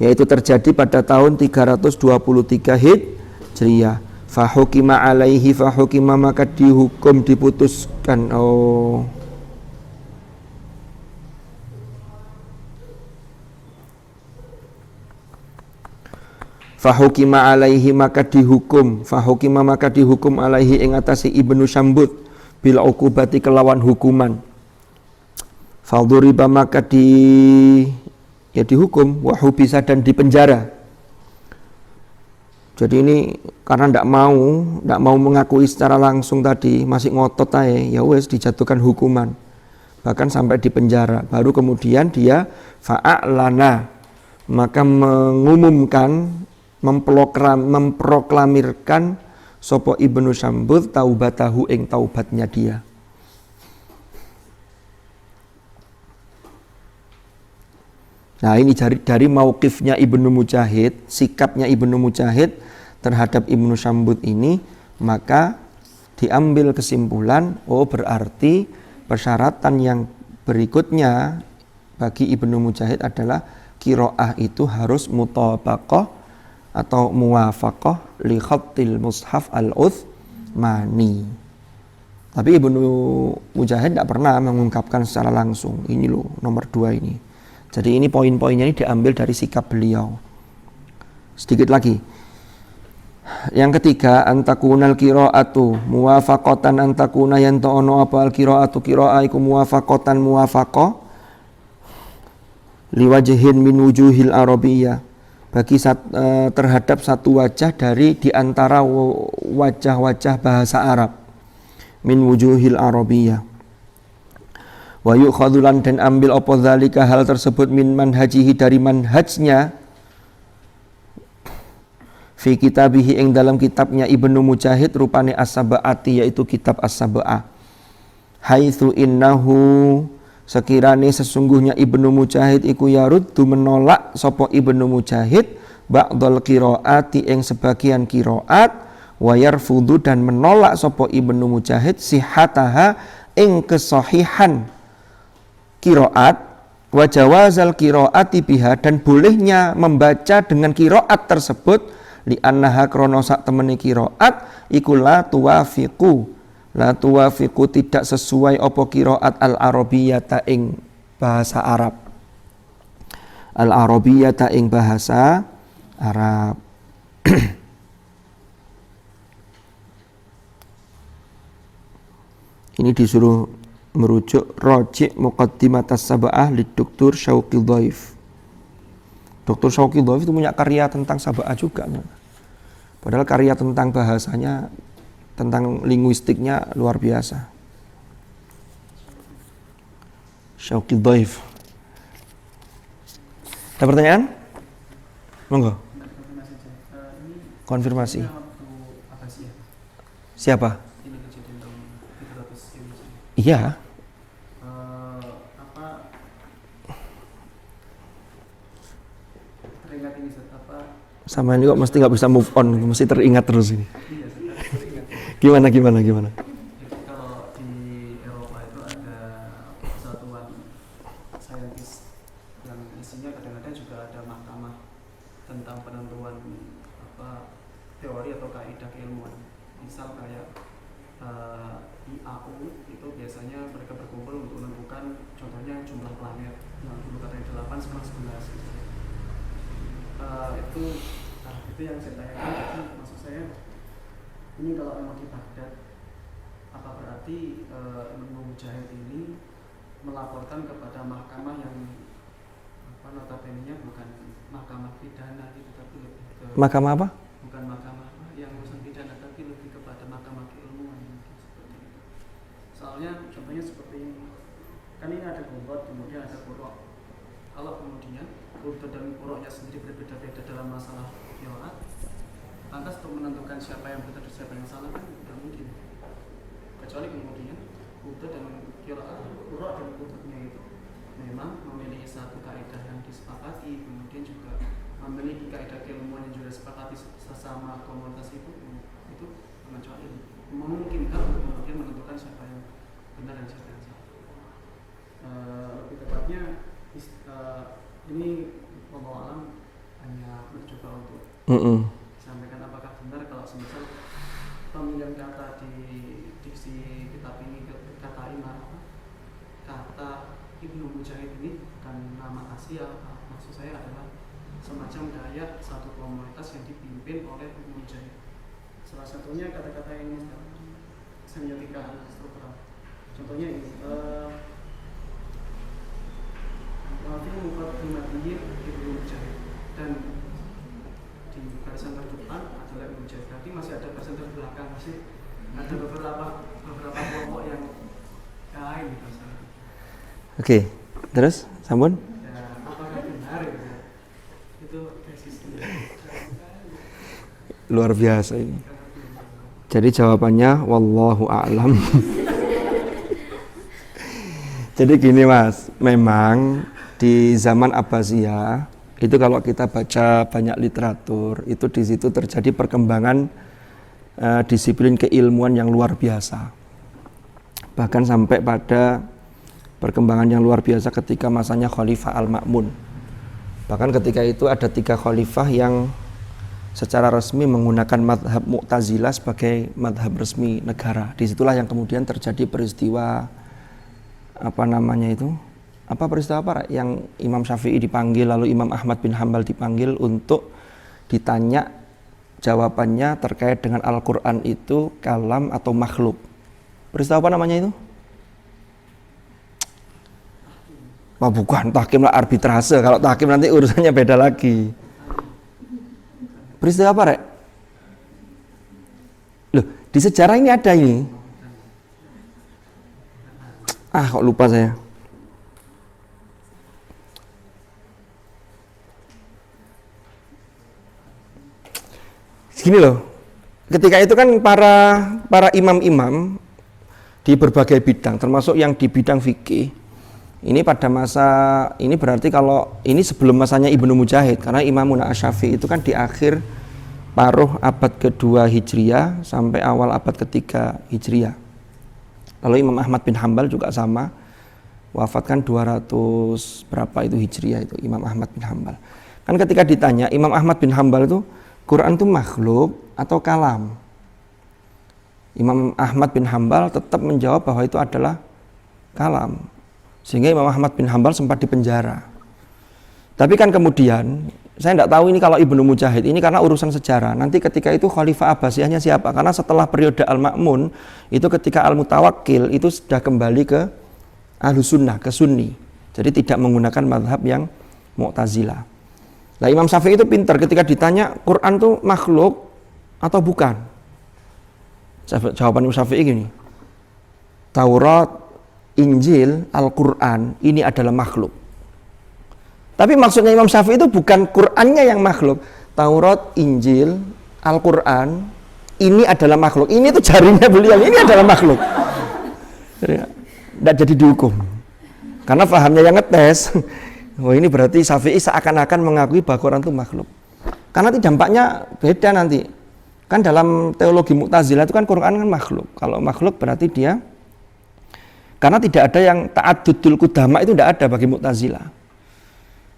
yaitu terjadi pada tahun 323 Hijriyah. Fahukima alaihi maka diputuskan Fahukima maka dihukum alaihi ing atase Ibnu Syambud bil uqubati kelawan hukuman. Faduriba maka dihukum wa hubisa dan dipenjara. Jadi ini karena tidak mau mengakui secara langsung tadi, masih ngotot aja, ya wes dijatuhkan hukuman. Bahkan sampai dipenjara. Baru kemudian dia fa'alana maka mengumumkan, memproklamirkan sapa Ibnu Syambud taubatahu ing taubatnya dia. Nah ini dari mauqifnya Ibnu Mujahid, sikapnya Ibnu Mujahid terhadap Ibnu Syambud ini, maka diambil kesimpulan, berarti persyaratan yang berikutnya bagi Ibnu Mujahid adalah qiraah itu harus mutabaqah atau muwafaqah li khattil mushaf al-Utsmani. Tapi Ibnu Mujahid tidak pernah mengungkapkan secara langsung. Ini loh nomor 2 ini. Jadi ini poin-poinnya ini diambil dari sikap beliau. Sedikit lagi. Yang ketiga, antakunal qiraatu muwafaqatan antakuna yen ta ono apa al qiraatu qiraah iku muwafaqatan muwafaqah liwajhin min wujuhil arabiyyah, bagi terhadap satu wajah dari diantara wajah-wajah bahasa Arab, min wujuhil arabiyyah. Wa yukhadzulan dan ambil apa zalika hal tersebut min manhajihi dari manhajnya fi kitabihi ing dalam kitabnya Ibnu Mujahid rupane as-sab'ati, yaitu kitab as-sab'ah. Haitsu innahu sekirane sesungguhnya Ibnu Mujahid iku yaruddu menolak sapa Ibnu Mujahid ba'dal qiraati ing sebagian qiraat, wa yarfudu dan menolak sapa Ibnu Mujahid sihataha ing kesahihan qiraat, wa jawazal qiraati biha dan bolehnya membaca dengan qiraat tersebut, li annaha krana sak temene qiraat iku la tuwafiqu tidak sesuai apa qiraat al-arabiyyata ing bahasa Arab. Al-arabiyyata ing bahasa Arab. Ini disuruh merujuk Raji' Muqaddimat as-Sab'ah li Dr. Syauqi Dhaif. Dr. Syauqi Dhaif itu punya karya tentang Sab'ah juga. Padahal karya tentang bahasanya, tentang linguistiknya luar biasa. Syauqi Dhaif. Ada pertanyaan? Monggo. Konfirmasi aja. Ini Konfirmasi. waktu Abbasiyah. Siapa? Ini kejadian tahun 300 Indonesia. Iya. Apa teringat ini Ustaz, apa? Sama ini kok mesti nggak bisa move on, mesti teringat terus ini. Iya, Ustaz, teringat. Gimana? Jadi kalau di Eropa itu ada persatuan saintis yang isinya kadang-kadang juga ada mahkamah tentang penentuan apa teori atau kaidah keilmuan. Misal kayak IAU itu biasanya mereka berkumpul untuk menentukan contohnya jumlah planet yang dulu katanya 8 sekarang 11 gitu. Itu yang saya tanyakan. Jadi maksud saya ini kalau memang di Baghdad, apa berarti Imam Mujahid ini melaporkan kepada mahkamah yang notabene-nya bukan mahkamah pidana gitu, tapi lebih ke Mahkamah apa? bukan mahkamah yang urusan pidana, tapi lebih kepada mahkamah keilmuan gitu, seperti itu. Soalnya contohnya seperti ini, kan ini ada gumbat, kemudian ada qurra. Kalau kemudian qurra dan qurranya sendiri berbeda-beda dalam masalah qiraat, lantas untuk menentukan siapa yang benar dan siapa yang salah kan tidak mungkin. Kecuali kemudian qurra dan qiraat, qurra dan qurranya itu memang memiliki satu kaidah yang disepakati, kemudian juga memiliki kaidah keilmuan yang juga disepakati sesama komunitas itu mengecuali memungkinkan untuk kemudian menentukan siapa yang benar dan siapa yang salah. Lebih tepatnya ini wallahu alam hanya mencoba untuk sampaikan apakah benar kalau semisal pemilihan kata di diksi kitab ini kata Ibnu Mujahid ini bukan nama asli. Maksud saya adalah semacam daya satu komunitas yang dipimpin oleh Ibnu Mujahid. Salah satunya kata-kata ini semiotika struktural. Contohnya ini Wafil Muqaddimatiyin Ibnu Mujahid, dan di barisan terdepan adalah Ibnu Mujahid. Berarti masih ada barisan terbelakang, masih ada beberapa kelompok yang lain gitu. Oke, terus sampun? Ya, apakah benar ya? Itu tesisnya. Luar biasa ini. Jadi jawabannya wallahu a'lam. Jadi gini Mas, memang di zaman Abbasiyah itu kalau kita baca banyak literatur, itu di situ terjadi perkembangan disiplin keilmuan yang luar biasa. Bahkan sampai pada perkembangan yang luar biasa ketika masanya Khalifah Al-Ma'mun. Bahkan ketika itu ada 3 khalifah yang secara resmi menggunakan madhab Mu'tazilah sebagai madhab resmi negara. Disitulah yang kemudian terjadi peristiwa peristiwa apa yang Imam Syafi'i dipanggil, lalu Imam Ahmad bin Hambal dipanggil untuk ditanya jawabannya terkait dengan Al-Quran itu kalam atau makhluk. Peristiwa apa namanya itu? Wah bukan, tahkim lah arbitrase. Kalau tahkim nanti urusannya beda lagi. Peristiwa apa, Rek? Loh, di sejarah ini ada ini. Kok lupa saya. Gini loh. Ketika itu kan para imam-imam di berbagai bidang, termasuk yang di bidang fikih. Ini pada masa ini berarti kalau ini sebelum masanya Ibnu Mujahid, karena Imam Asy-Syafi'i itu kan di akhir paruh abad kedua Hijriah sampai awal abad ketiga Hijriah. Lalu Imam Ahmad bin Hambal juga sama, wafat kan 200 berapa itu Hijriah itu Imam Ahmad bin Hambal. Kan ketika ditanya Imam Ahmad bin Hambal itu Quran itu makhluk atau kalam? Imam Ahmad bin Hambal tetap menjawab bahwa itu adalah kalam. Sehingga Imam Ahmad bin Hambal sempat dipenjara. Tapi kan kemudian, saya tidak tahu ini kalau Ibnu Mujahid, ini karena urusan sejarah. Nanti ketika itu Khalifah Abbasiyahnya siapa? Karena setelah periode Al-Ma'mun, itu ketika Al-Mutawakkil, itu sudah kembali ke Ahlus Sunnah, ke Sunni. Jadi tidak menggunakan mazhab yang Mu'tazilah. Nah Imam Syafi'i itu pintar ketika ditanya, Quran itu makhluk atau bukan? Jawaban Imam Syafi'i gini, Taurat, Injil, Al-Quran ini adalah makhluk. Tapi maksudnya Imam Syafi'i itu bukan Qur'annya yang makhluk. Taurat, Injil, Al-Qur'an ini adalah makhluk. Ini tuh jarinya beliau, ini adalah makhluk. Tidak jadi dihukum. Karena pahamnya yang ngetes. Oh ini berarti Syafi'i seakan-akan mengakui bahwa Quran itu makhluk. Karena nanti dampaknya beda nanti. Kan dalam teologi Mu'tazilah itu kan Quran kan makhluk. Kalau makhluk berarti dia, karena tidak ada yang ta'addudul qudama itu tidak ada bagi Mu'tazilah.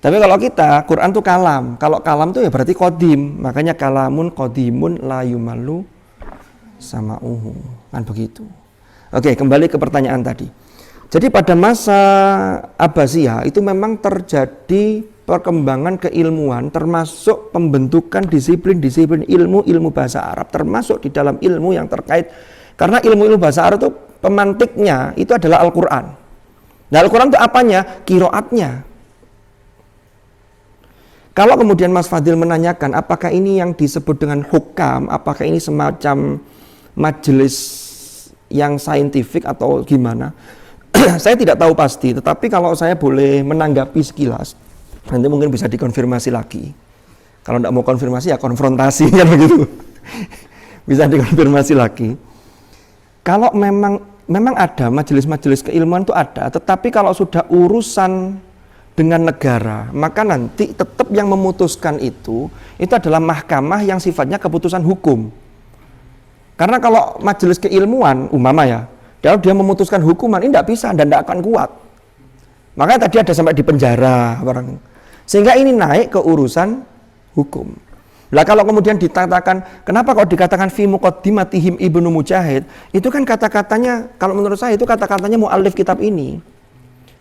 Tapi kalau kita, Quran itu kalam. Kalau kalam itu ya berarti qadim. Makanya kalamun qadimun la yumallu sama'uhu. Kan begitu. Oke, kembali ke pertanyaan tadi. Jadi pada masa Abbasiyah itu memang terjadi perkembangan keilmuan, termasuk pembentukan disiplin-disiplin ilmu bahasa Arab, termasuk di dalam ilmu yang terkait, karena ilmu bahasa Arab itu pemantiknya itu adalah Al-Quran. Nah Al-Quran itu apanya? Qiraatnya. Kalau kemudian Mas Fadil menanyakan apakah ini yang disebut dengan hukam, apakah ini semacam majelis yang saintifik atau gimana, saya tidak tahu pasti, tetapi kalau saya boleh menanggapi sekilas, nanti mungkin bisa dikonfirmasi lagi. Kalau tidak mau konfirmasi ya konfrontasi kan begitu. Bisa dikonfirmasi lagi. Kalau memang ada majelis-majelis keilmuan itu ada, tetapi kalau sudah urusan dengan negara, maka nanti tetap yang memutuskan itu adalah mahkamah yang sifatnya keputusan hukum. Karena kalau majelis keilmuan umpama ya, kalau dia memutuskan hukuman ini tidak bisa dan tidak akan kuat. Makanya tadi ada sampai di penjara orang. Sehingga ini naik ke urusan hukum. Lah kalau kemudian dikatakan, kenapa kalau dikatakan fi muqaddimatihim Ibnu Mujahid, itu kan kata-katanya, kalau menurut saya itu kata-katanya muallif kitab ini.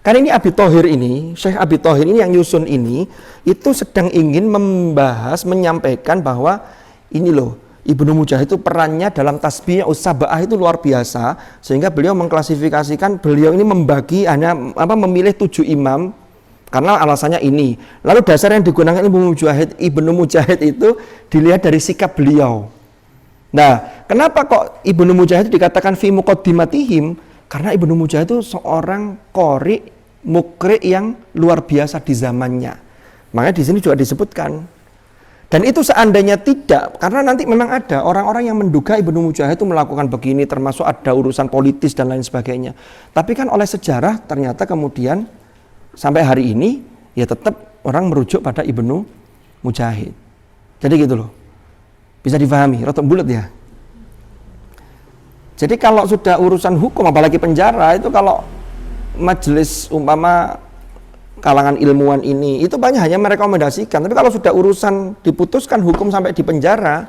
Karena ini Abi Thohir ini, Syekh Abi Thohir ini yang nyusun ini, itu sedang ingin membahas, menyampaikan bahwa ini loh, Ibnu Mujahid itu perannya dalam tasbih usaba'ah itu luar biasa, sehingga beliau mengklasifikasikan, beliau ini membagi hanya memilih 7 imam karena alasannya ini. Lalu dasar yang digunakan Ibnu Mujahid itu dilihat dari sikap beliau. Nah, kenapa kok Ibnu Mujahid dikatakan fi muqaddimatihim? Karena Ibnu Mujahid itu seorang qori mukri yang luar biasa di zamannya. Makanya di sini juga disebutkan. Dan itu seandainya tidak, karena nanti memang ada orang-orang yang menduga Ibnu Mujahid itu melakukan begini, termasuk ada urusan politis dan lain sebagainya. Tapi kan oleh sejarah ternyata kemudian sampai hari ini ya tetap orang merujuk pada Ibnu Mujahid. Jadi gitu loh. Bisa difahami, rotok bulat ya. Jadi kalau sudah urusan hukum apalagi penjara itu, kalau majelis umpama kalangan ilmuwan ini itu banyak hanya merekomendasikan, tapi kalau sudah urusan diputuskan hukum sampai di penjara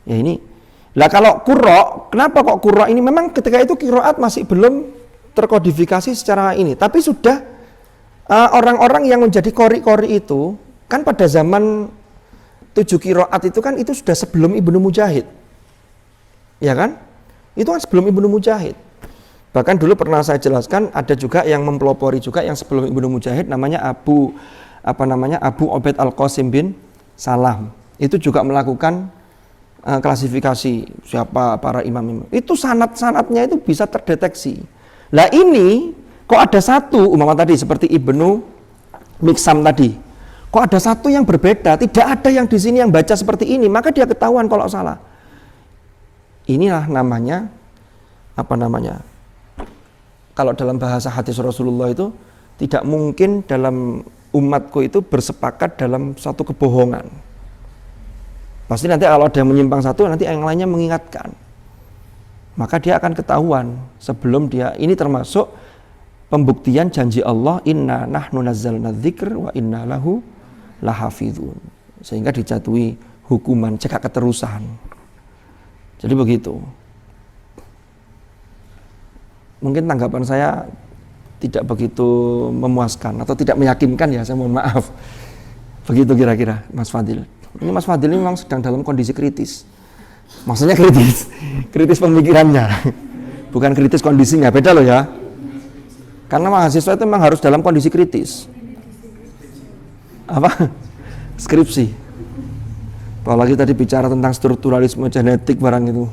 ya ini. Lah kalau qurra, kenapa kok qurra ini memang ketika itu qiraat masih belum terkodifikasi secara ini, tapi sudah orang-orang yang menjadi qori-qori itu kan pada zaman 7 qiraat itu kan itu sudah sebelum Ibnu Mujahid. Ya kan? Itu kan sebelum Ibnu Mujahid. Bahkan dulu pernah saya jelaskan ada juga yang mempelopori juga yang sebelum Ibnu Mujahid, namanya Abu Ubaid Al-Qasim bin Salam. Itu juga melakukan klasifikasi siapa para imam-imam. Itu sanad-sanadnya itu bisa terdeteksi. Lah ini kok ada satu umpama tadi seperti Ibnu Miksam tadi. Kok ada satu yang berbeda, tidak ada yang di sini yang baca seperti ini, maka dia ketahuan kalau salah. Inilah namanya kalau dalam bahasa hadis Rasulullah itu tidak mungkin dalam umatku itu bersepakat dalam satu kebohongan. Pasti nanti kalau ada yang menyimpang satu, nanti yang lainnya mengingatkan. Maka dia akan ketahuan sebelum dia, ini termasuk pembuktian janji Allah, inna nahnu nazzalna dzikr wa inna lahu lahafizun. Sehingga dijatuhi hukuman cekak keterusan. Jadi begitu. Mungkin tanggapan saya tidak begitu memuaskan atau tidak meyakinkan ya, saya mohon maaf. Begitu kira-kira Mas Fadil. Ini Mas Fadil ini memang sedang dalam kondisi kritis. Maksudnya kritis pemikirannya. Bukan kritis kondisinya, beda loh ya. Karena mahasiswa itu memang harus dalam kondisi kritis. Apa? Skripsi. Apalagi tadi bicara tentang strukturalisme genetik barang itu.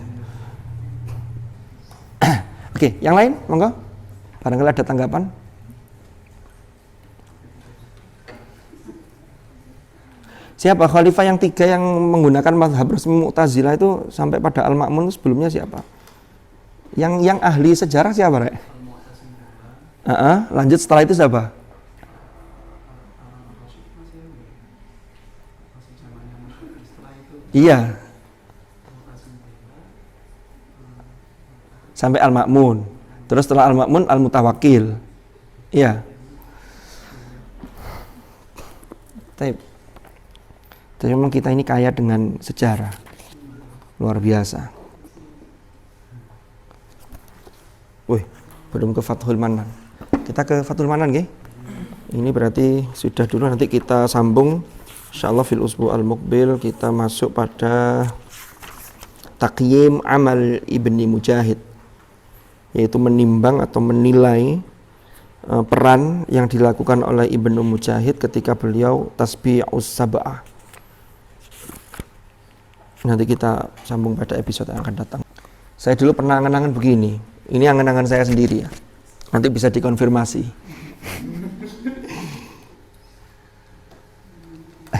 Oke, yang lain, monggo. Barangkali ada tanggapan. Siapa khalifah yang 3 yang menggunakan mazhab resmi Mu'tazilah itu sampai pada Al-Ma'mun itu sebelumnya siapa? Yang ahli sejarah siapa, Rek? Lanjut setelah itu siapa? Iya. Sampai Al-Ma'mun. Terus setelah Al-Ma'mun Al-Mutawakkil. Iya. Tapi memang kita ini kaya dengan sejarah. Luar biasa. Wih, belum ke Fathul Manan. Kita ke Fathul Manan, nggih. Ini berarti sudah dulu, nanti kita sambung insyaallah fil usbu al-muqbil. Kita masuk pada taqyim amal Ibni Mujahid, yaitu menimbang atau menilai peran yang dilakukan oleh Ibnu Mujahid ketika beliau tasbihus sab'ah. Nanti kita sambung pada episode yang akan datang. Saya dulu pernah angan-angan begini. Ini angan-angan saya sendiri ya. Nanti bisa dikonfirmasi.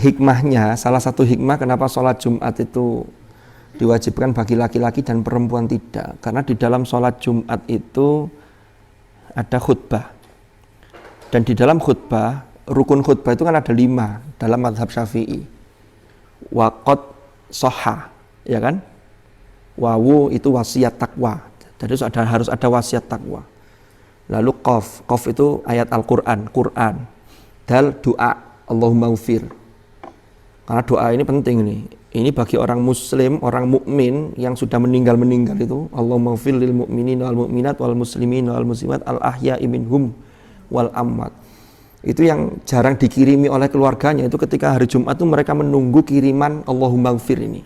Hikmahnya, salah satu hikmah kenapa sholat Jumat itu diwajibkan bagi laki-laki dan perempuan tidak. Karena di dalam sholat Jumat itu ada khutbah. Dan di dalam khutbah, rukun khutbah itu kan ada 5 dalam mazhab Syafi'i. Waqad soha, ya kan? Wawu itu wasiat takwa. Jadi harus ada wasiat takwa. Lalu qaf itu ayat Al-Quran, Quran. Dal doa, Allahumma ufir. Karena doa ini penting nih. Ini bagi orang muslim, orang mukmin yang sudah meninggal itu, Allahumma ufir lil mu'minin wal mu'minat wal muslimin wal muslimat al ahya'i minhum wal amwat. Itu yang jarang dikirimi oleh keluarganya, itu ketika hari Jumat itu mereka menunggu kiriman Allahumma ghfir ini.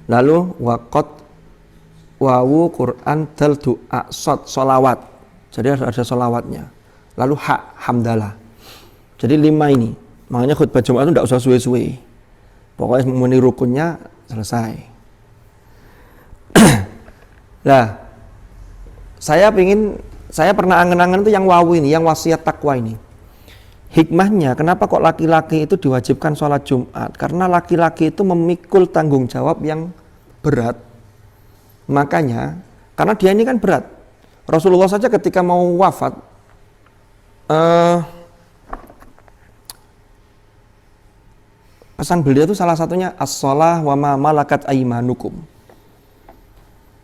Lalu waqad wawu Quran dal doa sod solawat, jadi ada solawatnya. Lalu hamdalah. Jadi 5 ini, makanya khutbah Jumat itu tidak usah suwe-suwe, pokoknya memenuhi rukunnya selesai. Nah, saya pernah angen-angen itu yang wawu ini, yang wasiat takwa ini. Hikmahnya, kenapa kok laki-laki itu diwajibkan sholat Jumat? Karena laki-laki itu memikul tanggung jawab yang berat. Makanya, karena dia ini kan berat. Rasulullah saja ketika mau wafat, pesan beliau itu salah satunya as-shalah wa ma malakat aymanukum.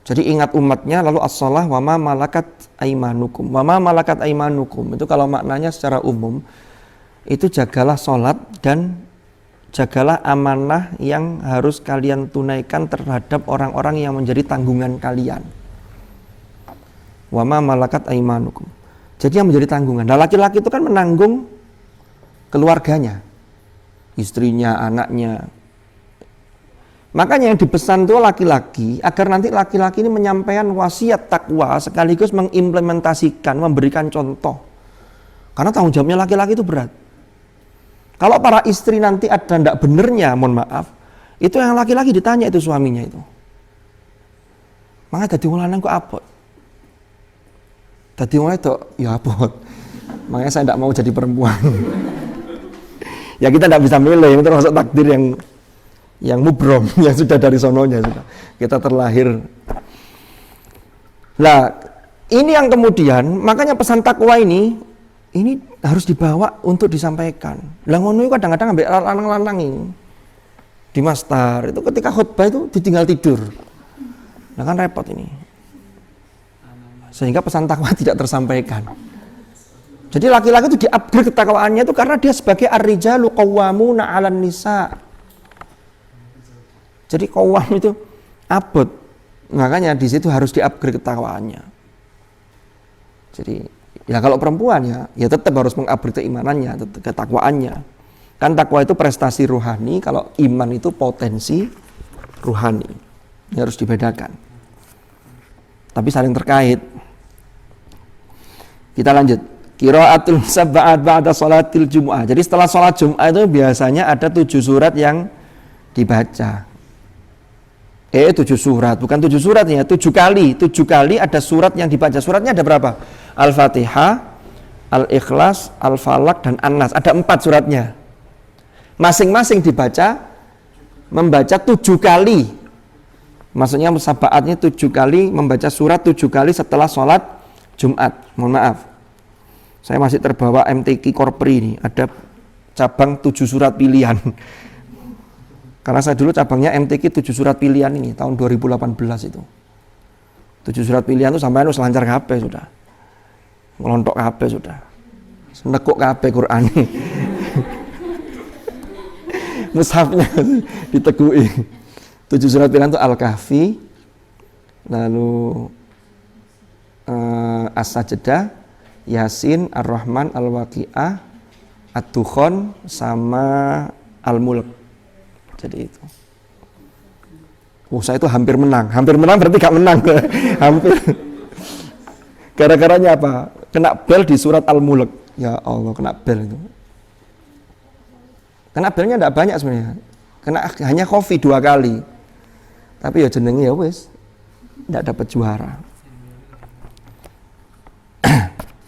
Jadi ingat umatnya, lalu as-shalah wa ma malakat aymanukum. Wa ma malakat aymanukum itu kalau maknanya secara umum itu jagalah sholat dan jagalah amanah yang harus kalian tunaikan terhadap orang-orang yang menjadi tanggungan kalian. Wa ma malakat aymanukum. Jadi yang menjadi tanggungan. Nah, laki-laki itu kan menanggung keluarganya, istrinya, anaknya. Makanya yang dipesan itu laki-laki, agar nanti laki-laki ini menyampaikan wasiat takwa sekaligus mengimplementasikan, memberikan contoh. Karena tanggung jawabnya laki-laki itu berat. Kalau para istri nanti ada tidak benernya, mohon maaf, itu yang laki-laki ditanya itu suaminya itu. Makanya tadi lanang kok abot. Tadi mulai itu ya abot. Makanya saya tidak mau jadi perempuan. Ya kita tidak bisa milih, itu termasuk takdir yang mubrom, yang sudah dari sononya sudah. Kita terlahir. Nah, ini yang kemudian, makanya pesan takwa ini harus dibawa untuk disampaikan. Lah ngono kadang-kadang ambil lanang-lanang ini di mastar, itu ketika khutbah itu ditinggal tidur. Nah kan repot ini. Sehingga pesan takwa tidak tersampaikan. Jadi laki-laki itu di-upgrade ketakwaannya itu karena dia sebagai ar-rijalu qawwamuna 'alan nisa. Jadi qawwam itu abot. Makanya di situ harus di-upgrade ketakwaannya. Jadi ya kalau perempuan ya tetap harus mengupgrade keimanannya, ketakwaannya. Kan takwa itu prestasi rohani, kalau iman itu potensi rohani. Ini harus dibedakan. Tapi saling terkait. Kita lanjut. Qiraatul sab'at ba'da sholatil jumu'ah. Jadi setelah sholat Jumat itu biasanya ada 7 surat yang dibaca. 7 surat, bukan 7 surat ya, 7 kali. 7 kali ada surat yang dibaca. Suratnya ada berapa? Al-Fatihah, Al-Ikhlas, Al-Falaq, dan An-Nas. Ada 4 suratnya. Masing-masing membaca 7 kali. Maksudnya musabaatnya 7 kali, membaca surat 7 kali setelah sholat Jumat. Mohon maaf, saya masih terbawa MTQ Korpri ini, ada cabang 7 surat pilihan. Karena saya dulu cabangnya MTQ 7 surat pilihan ini, tahun 2018 itu. 7 surat pilihan itu sampai selancar kabeh sudah. Ngelontok kabeh sudah. Nekuk kabeh Qur'an. Mushafnya ditegui. 7 surat pilihan itu Al-Kahfi, lalu As-Sajdah, Yasin, Ar-Rahman, Al-Waqi'ah, Ad-Dukhan, sama Al-Mulk. Jadi itu. Saya itu hampir menang. Hampir menang berarti gak menang. Hampir. Gara-garanya apa? Kena bel di surat Al-Mulk. Ya Allah, kena bel itu. Kena belnya enggak banyak sebenarnya. Kena hanya kopi 2 kali. Tapi ya jenenge ya wis. Enggak dapat juara.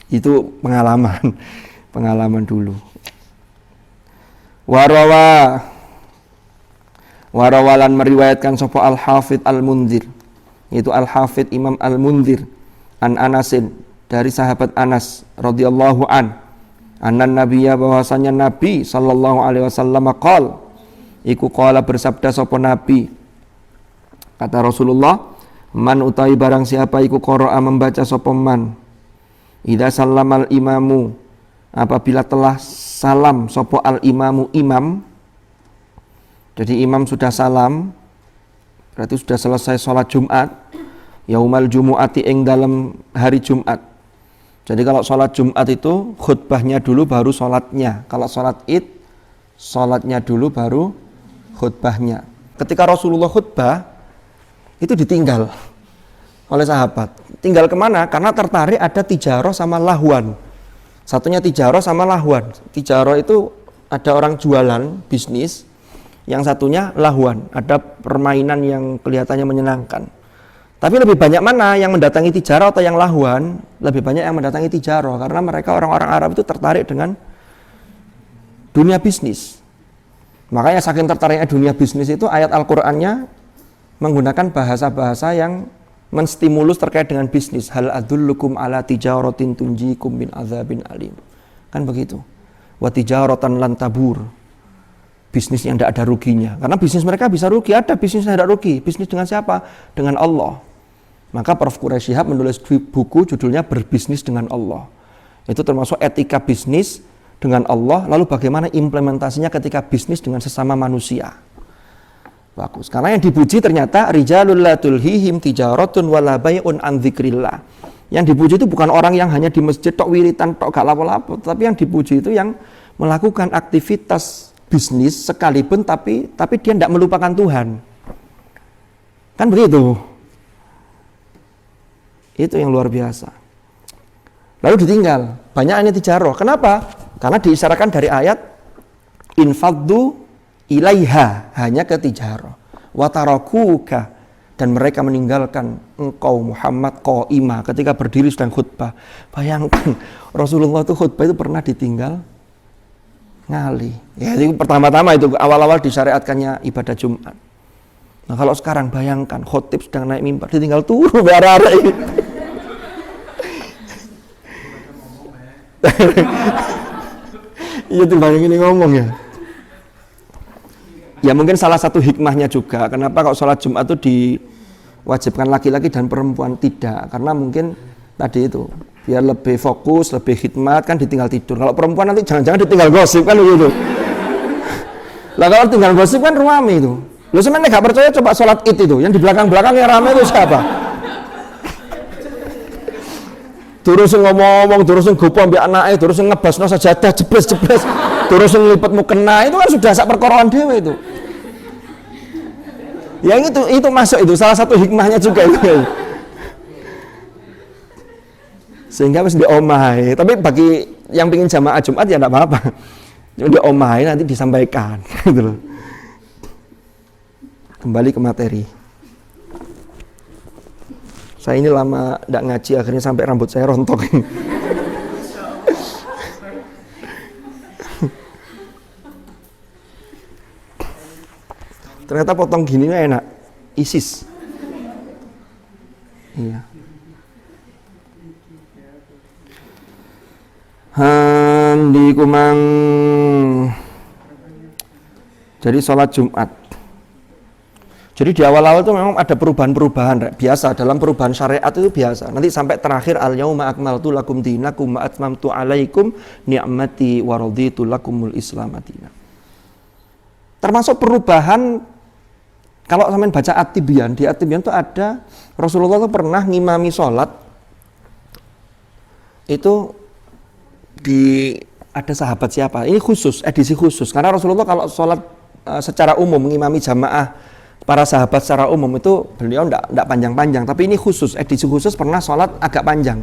Itu pengalaman dulu. Warawalan meriwayatkan sapa Al-Hafidz Al-Mundzir, yaitu Al-Hafidz Imam Al-Mundzir, an Anasin, dari sahabat Anas radhiyallahu an, annan nabiyya, bahwasanya Nabi sallallahu alaihi wasallam qol, iku qala bersabda sapa Nabi, kata Rasulullah, man utawi barang siapa iku qara'a membaca sapa man, idza sallamal imamu, apabila telah salam sapa al imamu imam. Jadi imam sudah salam, berarti sudah selesai sholat Jumat, yaumal jumu'ati ing dalam hari Jumat. Jadi kalau sholat Jumat itu khutbahnya dulu baru sholatnya. Kalau sholat id, sholatnya dulu baru khutbahnya. Ketika Rasulullah khutbah, itu ditinggal oleh sahabat. Tinggal kemana? Karena tertarik ada tijarah sama lahwan. Satunya tijarah sama lahwan. Tijarah itu ada orang jualan, bisnis. Yang satunya lahwan, ada permainan yang kelihatannya menyenangkan. Tapi lebih banyak mana yang mendatangi tijarah atau yang lahwan? Lebih banyak yang mendatangi tijarah, karena mereka orang-orang Arab itu tertarik dengan dunia bisnis. Makanya saking tertariknya dunia bisnis itu ayat Al-Qur'annya menggunakan bahasa-bahasa yang menstimulus terkait dengan bisnis. Hal adullukum ala tijaratin tunjikum min adzabin alim. Kan begitu. Wa tijaratan lan tabur. Bisnis yang tidak ada ruginya. Karena bisnis mereka bisa rugi, ada bisnis yang tidak rugi. Bisnis dengan siapa? Dengan Allah. Maka Prof. Quraish Shihab menulis buku judulnya Berbisnis dengan Allah. Itu termasuk etika bisnis dengan Allah, lalu bagaimana implementasinya ketika bisnis dengan sesama manusia. Bagus. Karena yang dipuji ternyata rijalul la tulhihim tijaratun wala bai'un an dzikrillah. Yang dipuji itu bukan orang yang hanya di masjid tok wiritan tok gak lapo-lapo, tapi yang dipuji itu yang melakukan aktivitas bisnis sekalipun tapi dia tidak melupakan Tuhan. Kan begitu. Itu yang luar biasa. Lalu ditinggal. Banyak ini tijarah. Kenapa? Karena diisyaratkan dari ayat infaddu ilaiha, hanya ke tijarah. Wa tarakuka, dan mereka meninggalkan engkau Muhammad qaima, ketika berdiri sedang khutbah. Bayangkan Rasulullah itu khutbah itu pernah ditinggal ngali. Ya itu pertama-tama itu awal-awal disyariatkannya ibadah Jumat. Nah kalau sekarang bayangkan khotib sedang naik mimbar ditinggal turun barara ini. Iya tuh bayangin ini ngomong ya. Ya mungkin salah satu hikmahnya juga kenapa kalau sholat Jumat itu diwajibkan laki-laki dan perempuan tidak, karena mungkin tadi itu biar lebih fokus, lebih khidmat, kan ditinggal tidur. Kalau perempuan nanti jangan-jangan ditinggal gosip kan begitu. Lah kalau tinggal gosip kan rame itu. Lu sebenarnya gak percaya coba sholat id itu, yang di belakang-belakang yang rame itu siapa? Terus ngomong, terus gopo ambek anake, terus ngebasno sajadah jebres-jebres, terus nglipet mukena, itu kan sudah sak perkoroan dhewe itu. Yang itu masuk itu salah satu hikmahnya juga itu. Sehingga harus diomai. Tapi bagi yang ingin jamaah Jumat ya tidak apa-apa. Cuma diomai nanti disampaikan. Gitu loh. Kembali ke materi. Saya ini lama tidak ngaji, akhirnya sampai rambut saya rontok. Ternyata potong gini enak. ISIS. Iya. Handi kumang. Jadi sholat Jumat. Jadi di awal-awal itu memang ada perubahan-perubahan biasa dalam perubahan syariat itu biasa. Nanti sampai terakhir al-yauma akmaltu lakum dinakum wa atmamtu alaikum ni'mati wa raditu lakumul Islam madina. Termasuk perubahan kalau sampean baca At-Tibyan, di At-Tibyan itu ada Rasulullah itu pernah ngimami sholat itu ada sahabat siapa? Ini khusus, edisi khusus karena Rasulullah kalau sholat secara umum mengimami jamaah para sahabat secara umum itu beliau enggak panjang-panjang, tapi ini khusus, edisi khusus pernah sholat agak panjang.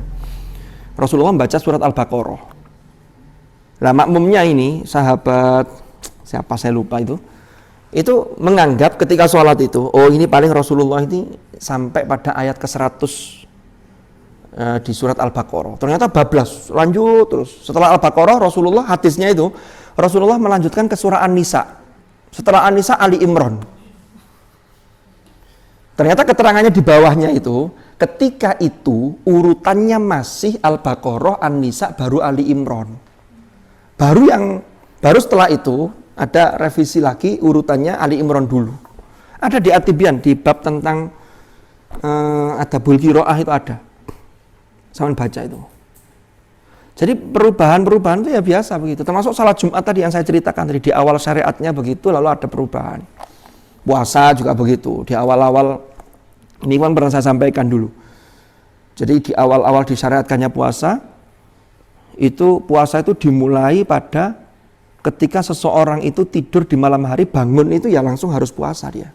Rasulullah membaca surat Al-Baqarah. Nah makmumnya ini sahabat siapa saya lupa itu menganggap ketika sholat itu, oh ini paling Rasulullah ini sampai pada ayat ke-100 di surat Al-Baqarah. Ternyata bablas, lanjut terus. Setelah Al-Baqarah Rasulullah hadisnya itu Rasulullah melanjutkan ke surah An-Nisa. Setelah An-Nisa Ali Imran. Ternyata keterangannya di bawahnya itu, ketika itu urutannya masih Al-Baqarah, An-Nisa, baru Ali Imran. Baru setelah itu ada revisi lagi urutannya Ali Imran dulu. Ada di At-Tibyan di bab tentang adabul qiraah itu ada. Sama baca itu. Jadi perubahan-perubahan itu ya biasa begitu. Termasuk salat Jumat tadi yang saya ceritakan tadi di awal syariatnya begitu, lalu ada perubahan. Puasa juga begitu. Di awal-awal ini kan pernah saya sampaikan dulu. Jadi di awal-awal disyariatkannya puasa itu dimulai pada ketika seseorang itu tidur di malam hari, bangun itu ya langsung harus puasa dia.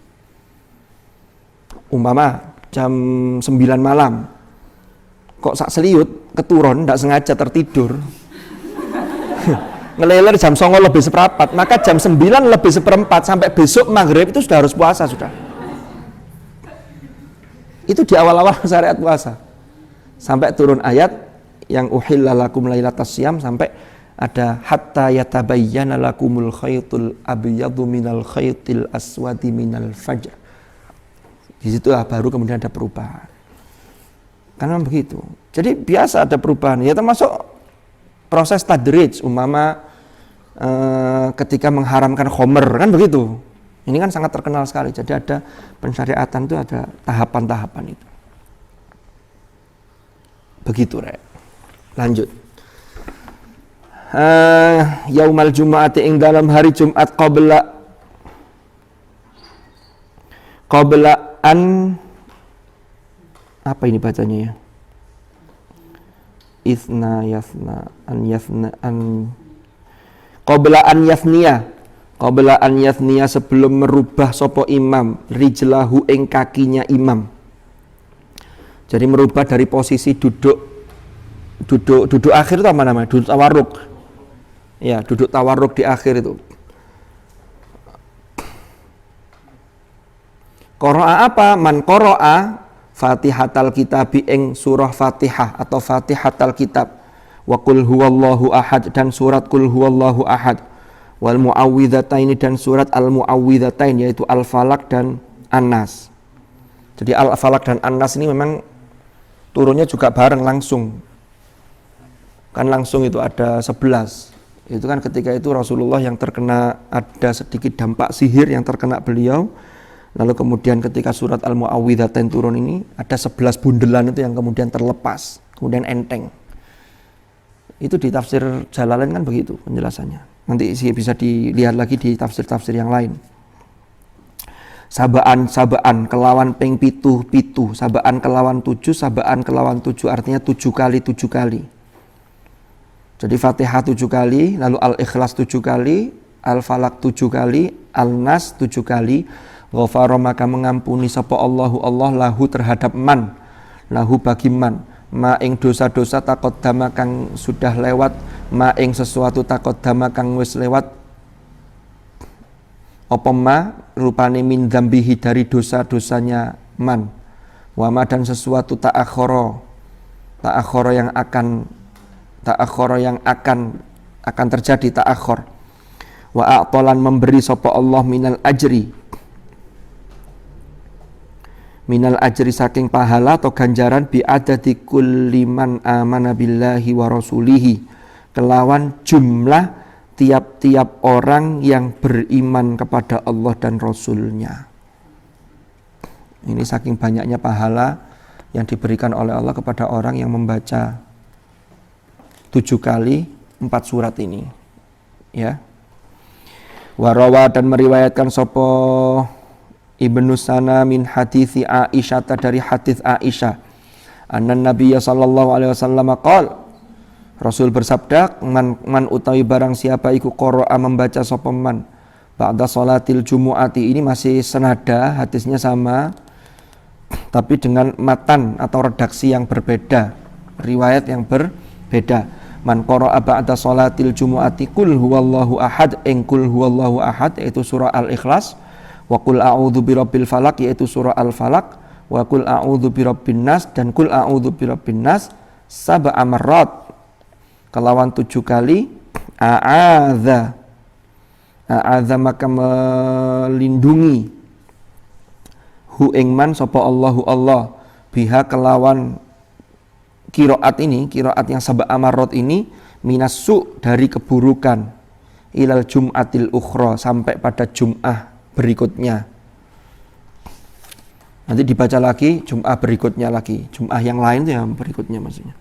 Umpama jam 9 malam kok sak seliut keturun enggak sengaja tertidur ngeleler jam 9 lebih seperempat, maka jam 9 lebih seperempat sampai besok maghrib itu sudah harus puasa sudah. Itu di awal-awal syariat puasa sampai turun ayat yang uhilla lakum lailatas syiyam sampai ada hatta yatabayyana lakumul khaytul abyadu minal khaytil aswadi minal fajr. Di situ baru kemudian ada perubahan. Karena begitu. Jadi biasa ada perubahan. Ya termasuk proses tadrij umpama ketika mengharamkan khomer kan begitu. Ini kan sangat terkenal sekali. Jadi ada pensyariatan itu ada tahapan-tahapan itu. Begitu, Rek. Lanjut. Yaumal Jum'ati ing dalam hari Jumat qabla an apa ini bacanya ya? Isna yasna an qabla an yasniya sebelum merubah sopo imam rijlahu ing kakinya imam. Jadi merubah dari posisi duduk akhir itu apa namanya? Duduk tawarruk. Ya, duduk tawarruk di akhir itu. Qara'a apa? Man qara'a Fatihatal Kitabi ing surah Fatihah atau Fatihatal Kitab wa qul huwallahu ahad dan surat qul huwallahu ahad wal muawwidhataini dan surat al muawwidhatain yaitu al falak dan an-nas. Jadi al falak dan an-nas ini memang turunnya juga bareng langsung. Kan langsung itu ada 11. Itu kan ketika itu Rasulullah yang terkena ada sedikit dampak sihir yang terkena beliau. Lalu kemudian ketika surat Al-Mu'awwidhatain turun ini ada 11 bundelan itu yang kemudian terlepas, kemudian enteng. Itu di tafsir Jalalain kan begitu penjelasannya. Nanti sih bisa dilihat lagi di tafsir-tafsir yang lain. Sabaan kelawan ping pitu, sabaan kelawan 7 artinya 7 kali. Jadi Fatihah 7 kali, lalu Al-Ikhlas 7 kali, Al-Falaq 7 kali, Al-Nas 7 kali. Ghafara maka mengampuni sapa Allahu Allah lahu terhadap man, lahu bagi man, ma ing dosa-dosa taqaddama kang sudah lewat, ma ing sesuatu taqaddama kang wis lewat. Apa ma rupane min dzambihi dari dosa-dosanya man. Wa ma dan sesuatu ta'akhara yang akan terjadi ta'akhir. Wa a'talan memberi sapa Allah minal ajri minal ajri saking pahala atau ganjaran bi adadi kulli man amana billahi wa rasulihi, kelawan jumlah tiap-tiap orang yang beriman kepada Allah dan Rasulnya. Ini saking banyaknya pahala yang diberikan oleh Allah kepada orang yang membaca 7 kali 4 surat ini, ya. Warawa dan meriwayatkan sopo Ibnu Sana min hadithi Aisyah, dari hadis Aisyah, anna Nabiya sallallahu alaihi wasallam qol, Rasul bersabda, man utawi barang siapa iku qara'a membaca sapa man ba'da salatil jumu'ati. Ini masih senada, hadisnya sama tapi dengan matan atau redaksi yang berbeda, riwayat yang berbeda. Man qara'a ba'da salatil jumu'ati qul huwallahu ahad, qul huwallahu ahad yaitu surah Al-Ikhlas, wa qul a'udzu birabbil falaq yaitu surah Al-Falaq, wa qul a'udzu birabbin nas dan qul a'udzu birabbin nas sab'a marrat, kelawan 7 kali. A'adza maka melindungi hu ingman sapa Allahu Allah biha kelawan qiraat ini, qiraat yang sab'a marrat ini, minassu dari keburukan, ilal jum'atil ukhra sampai pada Jum'ah berikutnya. Nanti dibaca lagi Jum'ah berikutnya lagi, Jum'ah yang lain itu yang berikutnya maksudnya.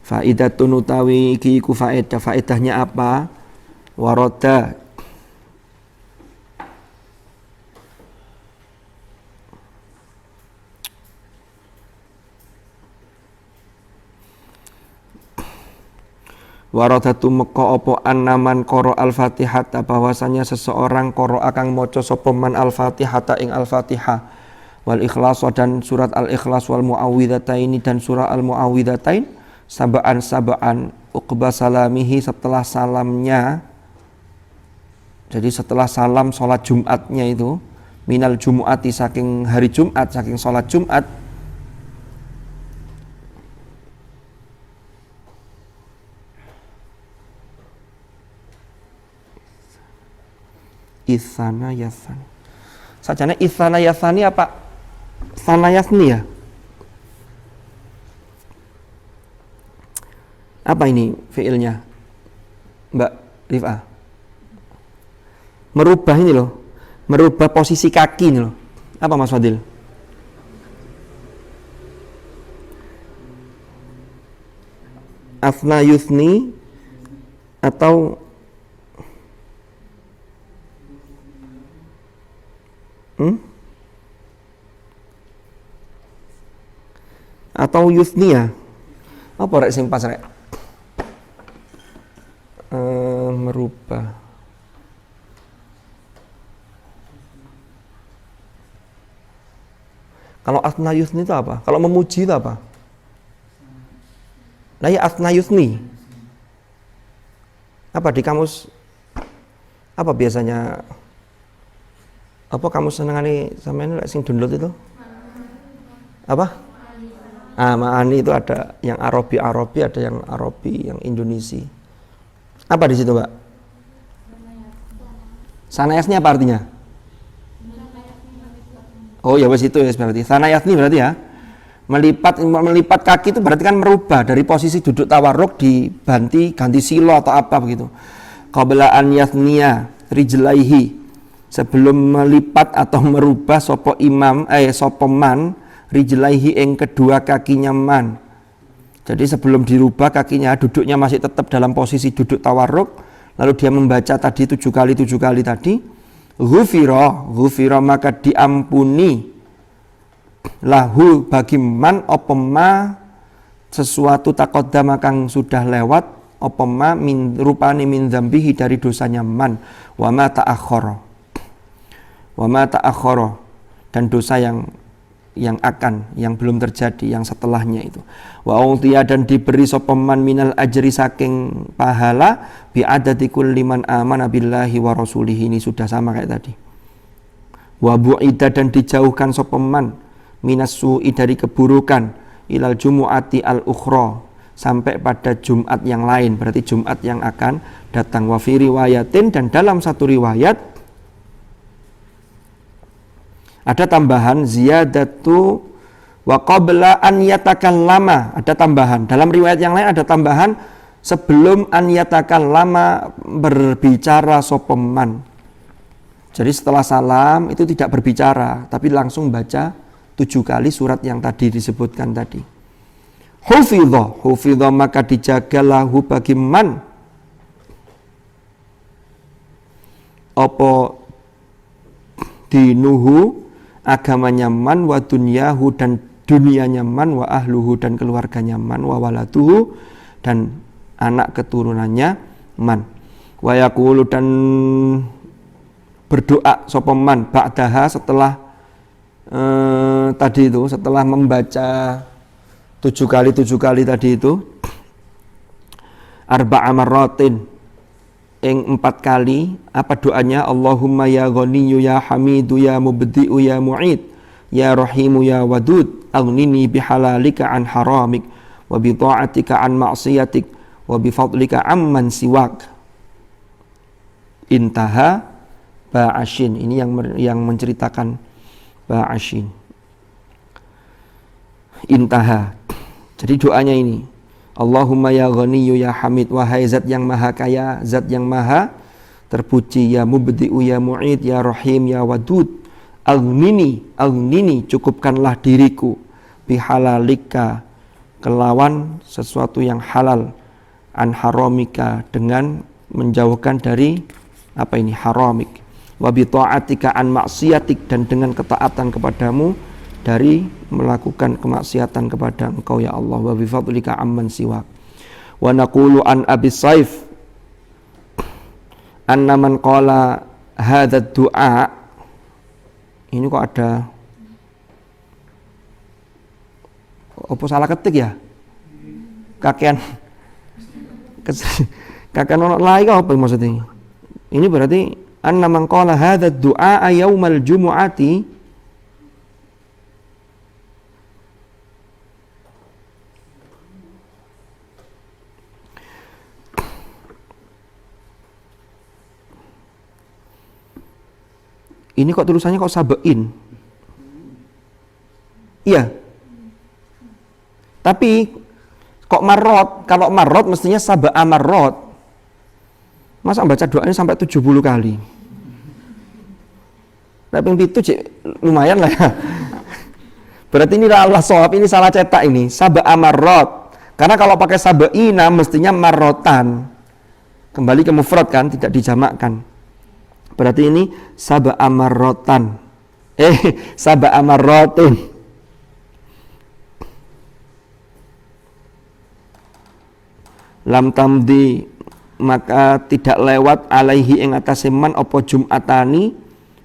Faidatun utawi iki ku faedah, faedahnya apa? Waroda waradatu meka apa annaman qara al-Fatihah, bahwasanya seseorang qara kang maca sapa man al-Fatihah ing al-Fatihah, wal Ikhlas dan surat Al-Ikhlas, wal Muawwidhataini dan surah Al-Muawwidhatain, sab'an uqba salamihi setelah salamnya, jadi setelah salam sholat Jumatnya itu, minal jumu'ati saking hari Jumat, saking sholat Jumat, Itsana yasan. Sajane itsana yasani apa? Sana yasni ya? Apa ini fiilnya? Mbak Rifah. Merubah ini loh. Merubah posisi kaki ini loh. Apa Mas Fadil? Asna yusni atau atau yusnia, apa rek sing pas rek? Merubah. Kalau asna yusni itu apa? Kalau memuji itu apa? Nah ya asna yusni. Apa di kamus? Apa biasanya? Apa kamu senengane sampean sing download itu? Apa? Ma'ani itu ada yang Arabi, ada yang Arabi, yang Indonesia. Apa di situ, Mbak? Sanayasni apa artinya? Oh ya wes itu ya berarti. Sanayasni berarti ya. Melipat kaki itu berarti kan merubah dari posisi duduk tawarruk ganti silo atau apa begitu. Qabla an yasniya rijlaihi, sebelum melipat atau merubah sopo man rijlaihi ing kedua kakinya man. Jadi sebelum dirubah kakinya, duduknya masih tetap dalam posisi duduk tawarruk, lalu dia membaca tadi 7 kali tadi, ghufira maka diampuni lahu bagi man opema sesuatu taqaddama kang sudah lewat, opema min rupani min dzambihi dari dosanya man, wa ma ta'akhkhara dan dosa yang belum terjadi, yang setelahnya itu. Wa utiya dan diberi sopeman minal ajri saking pahala bi adati kulli man amana billahi wa rasulihi, ini sudah sama kayak tadi. Wa bu'ida dan dijauhkan sopeman minas su'i dari keburukan ilal jumu'ati al-ukhra sampai pada Jumat yang lain, berarti Jumat yang akan datang. Wa fi riwayatin dan dalam satu riwayat Ada tambahan ziyadatu wa qabla an yatakallama, ada tambahan. Dalam riwayat yang lain ada tambahan sebelum an yatakallama berbicara sapa man. Jadi setelah salam itu tidak berbicara, tapi langsung baca 7 kali surat yang tadi disebutkan tadi. Hufidha maka dijaga lahu bagi man apa dinuhu agamanya man wa dunyahu dan dunianya man wa ahluhu dan keluarganya man wa waladuhu dan anak keturunannya man wa yaqulu dan berdoa sapa man ba'daha setelah tadi itu, setelah membaca 7 kali tadi itu, arba'a marratin ing 4 kali. Apa doanya? Allahumma ya ghaniyyu ya hamidu ya mubdi'u ya mu'id ya rahimu ya wadud aghnini bihalalika an haramik wa bi ta'atika an ma'siyatik wa bi fadlika amman siwak. Intaha ba'ashin. Ini yang menceritakan ba'ashin. Intaha. Jadi doanya ini, Allahumma ya ghaniyyu ya hamid, wahai zat yang maha kaya, zat yang maha terpuji, ya mubdi'u ya mu'id ya rahim ya wadud aghnini cukupkanlah diriku bihalalika kelawan sesuatu yang halal, an haramika dengan menjauhkan dari apa ini haramik, wa bi ta'atika an maksiatik dan dengan ketaatan kepadamu dari melakukan kemaksiatan kepada Engkau ya Allah, wa bi fadlika amman siwak. Wa naqulu an Abi Saif anna man qala hadha du'a, ini kok ada apa salah ketik ya? Kakean ono lagi apa maksudnya? Ini berarti anna man qala hadha du'a yaumal jumu'ati, ini kok tulisannya kok sabain? Iya. Tapi kok marot? Kalau marot mestinya saba'a marot. Masa baca doanya sampai 70 kali? Tapi itu lumayan lah ya. Berarti ini Allah shawab, ini salah cetak ini. Saba'a marot. Karena kalau pakai saba'ina mestinya marotan. Kembali ke mufrad kan, tidak dijamakkan. Berarti ini saba'a marrotan. Saba'a marrotin. Lam tamdi maka tidak lewat alaihi ing atase man apa jum'atani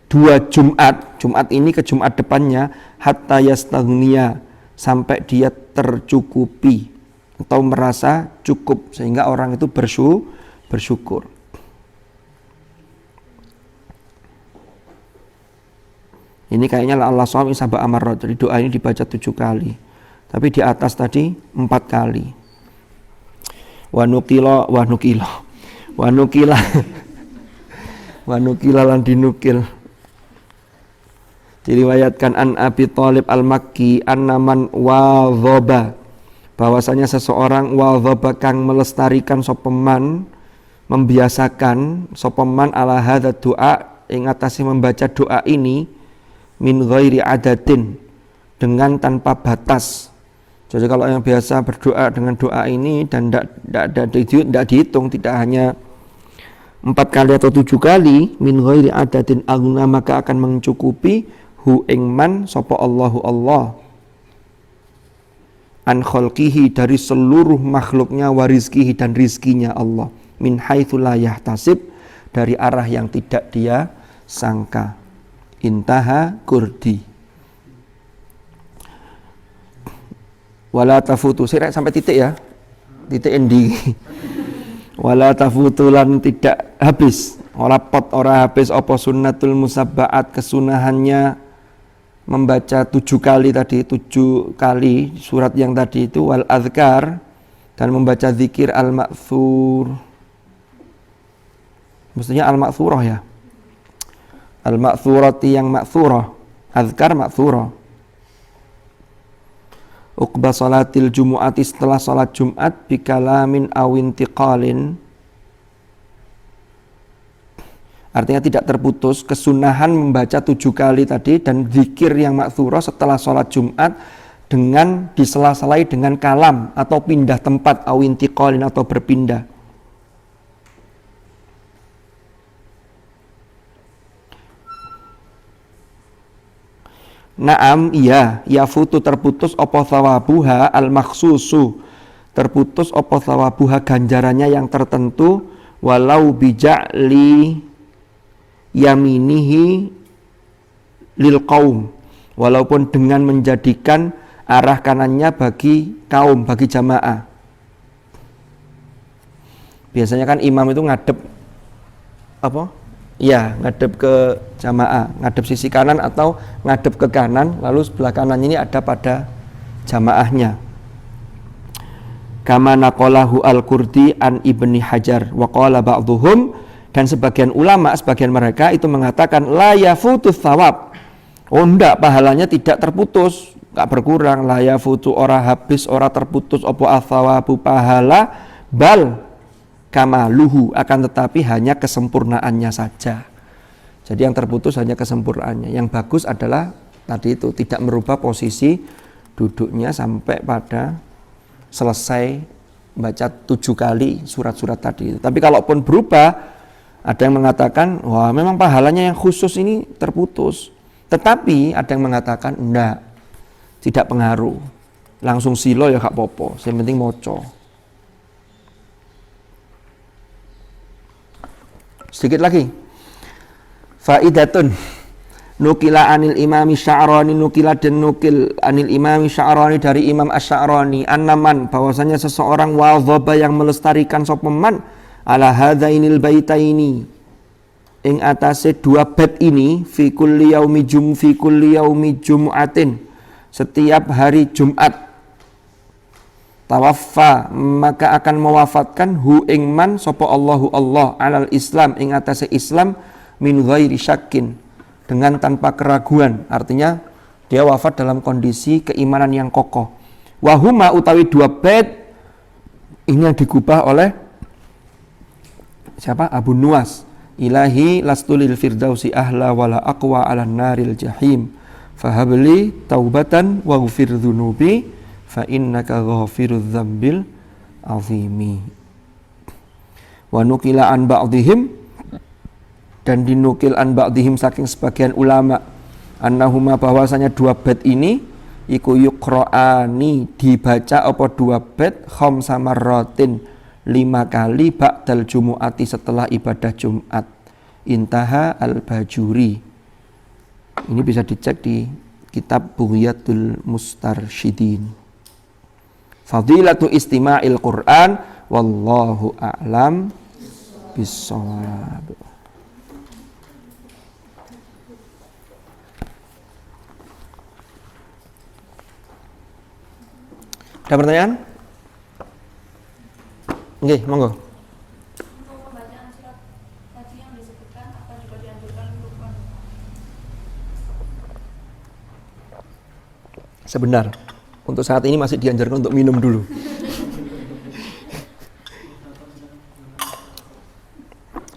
2 Jumat. Jumat ini ke Jumat depannya hatta yastaghniya sampai dia tercukupi atau merasa cukup sehingga orang itu bersyukur. Ini kayaknya Allah SWT sabah amarot. Jadi doa ini dibaca 7 kali. Tapi di atas tadi 4 kali. Wa nukila lan dinukil. Diriwayatkan an Abi Thalib al-Makki annaman wadhaba, bahwasanya seseorang wadhaba kang melestarikan sopeman, membiasakan sopeman ala hadza doa ing atase membaca doa ini min ghairi adatin, dengan tanpa batas. Jadi kalau yang biasa berdoa dengan doa ini dan tidak dihitung, tidak hanya 4 kali atau 7 kali, min ghairi adatin agna, maka akan mencukupi hu ing man sapa Allahu Allah an khalqihi, dari seluruh makhluknya, wa rizkihi dan rizkinya Allah, min haitsu la yahtasib, dari arah yang tidak dia sangka. Intaha kurdi. Wala tafutu, saya sampai titik ya, titik endi. Wala tafutulan tidak habis, ora pot ora habis apa sunnatul musabbaat, kesunahannya membaca 7 kali tadi, 7 kali surat yang tadi itu, wal azkar, dan membaca zikir al-ma'thur. Mestinya al-ma'thurah ya, al-ma'thurati yang ma'thurah, Azkar ma'thura. Uqba salatil jumu'ati, setelah salat Jumat, bikalamin awintiqalin, artinya tidak terputus, kesunahan membaca 7 kali tadi dan zikir yang ma'thura setelah salat Jumat dengan disela-selai dengan kalam atau pindah tempat, awintiqalin atau berpindah. Naam, iya, yafutu terputus opo thawabuha al-makhsusu, terputus opo thawabuha ganjarannya yang tertentu, walau bija'li yaminihi lil qaum, walaupun dengan menjadikan arah kanannya bagi kaum, bagi jamaah. Biasanya kan imam itu ngadep apa? Ya, ngadep ke jamaah, ngadep sisi kanan atau ngadep ke kanan, lalu sebelah kanan ini ada pada jamaahnya. Kama naqalahu al-Qurdi an Ibni Hajar wa qala ba'dhuhum, dan sebagian ulama, sebagian mereka itu mengatakan la yafutu thawab. Oh enggak, pahalanya tidak terputus, enggak berkurang. La yafutu, ora habis, ora terputus opo athawabu pahala, bal kamaluhu, akan tetapi hanya kesempurnaannya saja. Jadi yang terputus hanya kesempurnaannya. Yang bagus adalah tadi itu tidak merubah posisi duduknya sampai pada selesai baca 7 kali surat-surat tadi. Tapi kalaupun berubah, ada yang mengatakan wah memang pahalanya yang khusus ini terputus. Tetapi ada yang mengatakan enggak, tidak pengaruh, langsung silo ya gak popo, yang penting moco. Sedikit lagi. Faidatun, nukila anil imami Sya'rani, nukila dan nukil anil imami Sya'rani dari Imam Asy-Sya'rani, annaman, bahwasanya seseorang wadhaba yang melestarikan sopeman ala hadzainil baitaini, ing atase 2 bait ini, fi kulli yaumi jum'atin, setiap hari Jumat, tawaffa, maka akan mewafatkan hu ing man sapa Allahu Allah alal Islam, ing atase Islam, min ghairi syakkin, dengan tanpa keraguan. Artinya dia wafat dalam kondisi keimanan yang kokoh. Wahuma, utawi 2 bait ini yang digubah oleh siapa? Abu Nuwas. Ilahi lastulil firdausi ahla wala aqwa ala naril jahim, fahabli taubatan waghfir dzunubi fa innaka ghafirudz dzambil azimi. Wa nukila an ba'dihim, dan dinukil an ba'dihim saking sebagian ulama, annahuma, bahwasanya 2 bait ini iku yuqra'ani, dibaca apa 2 bait khamsa marratin, 5 kali ba'dal jumu'ati, setelah ibadah Jumat. Intaha al-Bajuri. Ini bisa dicek di kitab Bughyatul Mustarsyidin. Fadilatu istima'il Qur'an, wallahu a'lam bissawab. Ada pertanyaan? Oke, monggo. Untuk pembacaan surat tadi yang disebutkan, apa juga dianjurkan untuk Sebentar, untuk saat ini masih dianjurkan untuk minum dulu.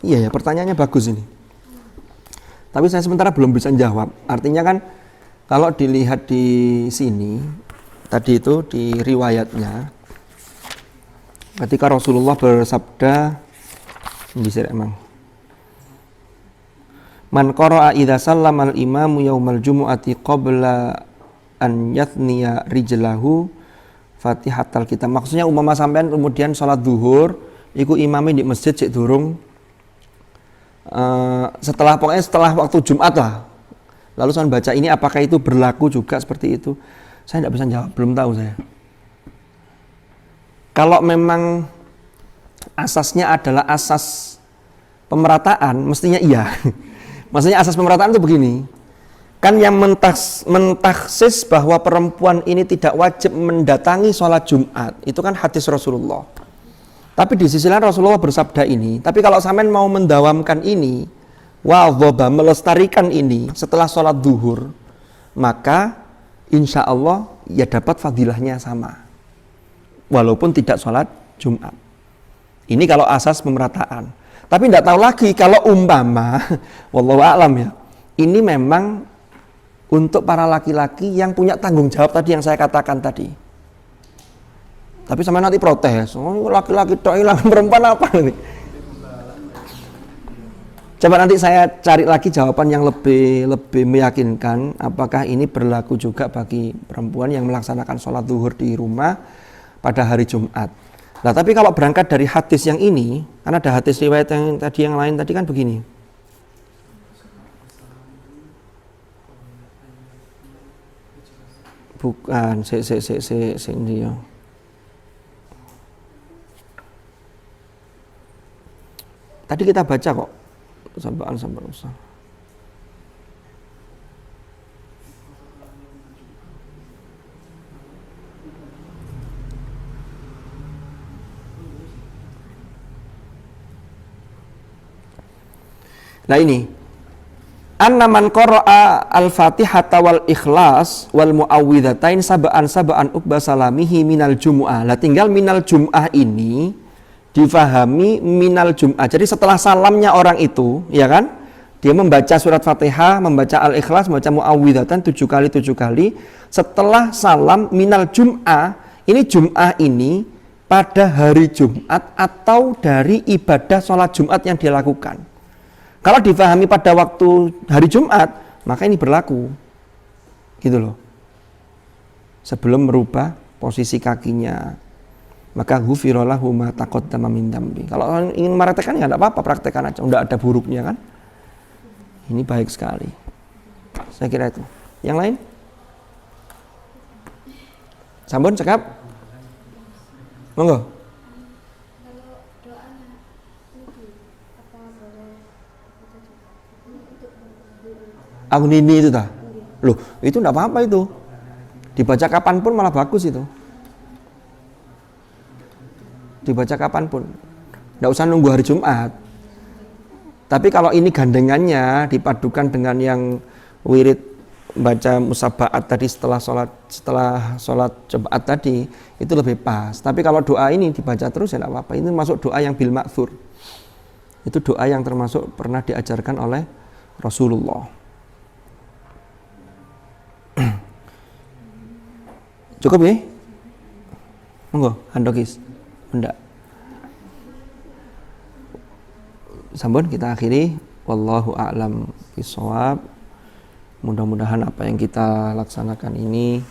Iya ya, pertanyaannya bagus ini. Tapi saya sementara belum bisa jawab. Artinya kan kalau dilihat di sini, tadi itu di riwayatnya, ketika Rasulullah bersabda, emang, man qara'a idza sallama al-imamu yaumal jumu'ati qabla an yathniya rijlahu fatihatal kitab. Maksudnya umpama sampean kemudian sholat zuhur, iku imamnya di masjid cek durung setelah waktu Jumat lah. Lalu saya baca ini, apakah itu berlaku juga seperti itu? Saya tidak bisa jawab, belum tahu saya. Kalau memang asasnya adalah asas pemerataan, mestinya iya. Maksudnya asas pemerataan itu begini. Kan yang mentaksis bahwa perempuan ini tidak wajib mendatangi sholat Jumat, itu kan hadis Rasulullah. Tapi di sisi lain Rasulullah bersabda ini, tapi kalau sampean mau mendawamkan ini, wadhaba, melestarikan ini setelah sholat zuhur, maka insya Allah ya dapat fadilahnya sama, walaupun tidak sholat Jumat. Ini kalau asas pemerataan. Tapi tidak tahu lagi kalau umpama, wallahu a'lam ya, ini memang untuk para laki-laki yang punya tanggung jawab tadi yang saya katakan tadi. Tapi sama nanti protes, oh laki-laki tok hilang, perempuan apa ini? Coba nanti saya cari lagi jawaban yang lebih meyakinkan. Apakah ini berlaku juga bagi perempuan yang melaksanakan sholat zuhur di rumah pada hari Jumat? Nah, tapi kalau berangkat dari hadis yang ini, kan ada hadis riwayat yang lain tadi kan begini. Bukan, ini ya. Tadi kita baca kok. Sampai usah. Nah ini, anna man qara'a al-Fatihata wal Ikhlas wal Mu'awwidhatain sab'an uqba salamihi minal jumu'ah. Lah tinggal minal jumu'ah ini difahami minal jum'ah. Jadi setelah salamnya orang itu, ya kan, dia membaca surat Fatihah, membaca Al-Ikhlas, membaca Mu'awwidhatan 7 kali. Setelah salam minal jum'ah, ini jum'ah ini pada hari Jumat atau dari ibadah sholat Jumat yang dia lakukan. Kalau difahami pada waktu hari Jumat, maka ini berlaku. Gitu loh. Sebelum merubah posisi kakinya, maka ghufira lahu ma taqaddama min dzambi. Kalau ingin mempraktekkan ya enggak apa-apa, praktekkan aja, enggak ada buruknya kan. Ini baik sekali. Saya kira itu. Yang lain? Sampun cekap? Monggo. Aku nini itu dah. Loh, itu enggak apa-apa itu. Dibaca kapanpun malah bagus itu. Dibaca kapanpun, tidak usah nunggu hari Jumat. Tapi kalau ini gandengannya dipadukan dengan yang wirid baca musabaat tadi setelah sholat Jumat tadi, itu lebih pas. Tapi kalau doa ini dibaca terus ya tidak apa-apa. Ini masuk doa yang bil ma'thur. Itu doa yang termasuk pernah diajarkan oleh Rasulullah. Cukup ya? Monggo, handokis. Enggak. Sampun kita akhiri. Wallahu a'lam bishawab. Mudah-mudahan apa yang kita laksanakan ini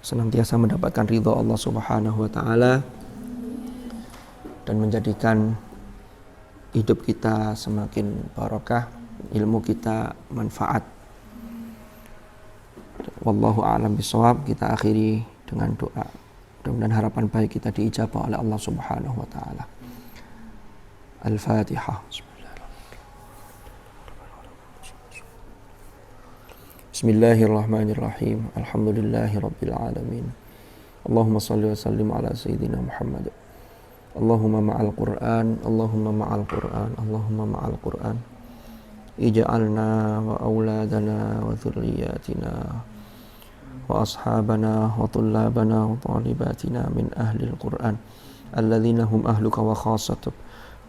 senantiasa mendapatkan ridha Allah Subhanahu wa taala dan menjadikan hidup kita semakin barokah, ilmu kita manfaat. Wallahu a'lam bishawab. Kita akhiri dengan doa. Mudah-mudahan harapan baik kita diijabah oleh Allah Subhanahu wa taala. Al-Fatihah. Bismillahirrahmanirrahim. Alhamdulillahirabbil alamin. Allahumma shalli wa sallim ala sayyidina Muhammad. Allahumma ma'al Qur'an, Allahumma ma'al Qur'an, Allahumma ma'al Qur'an. Ij'alna wa auladana wa dhurriyyatina wa ashabana wa tullabana wa talibatina min ahli al-Qur'an alladhina hum ahluka wa khasatuk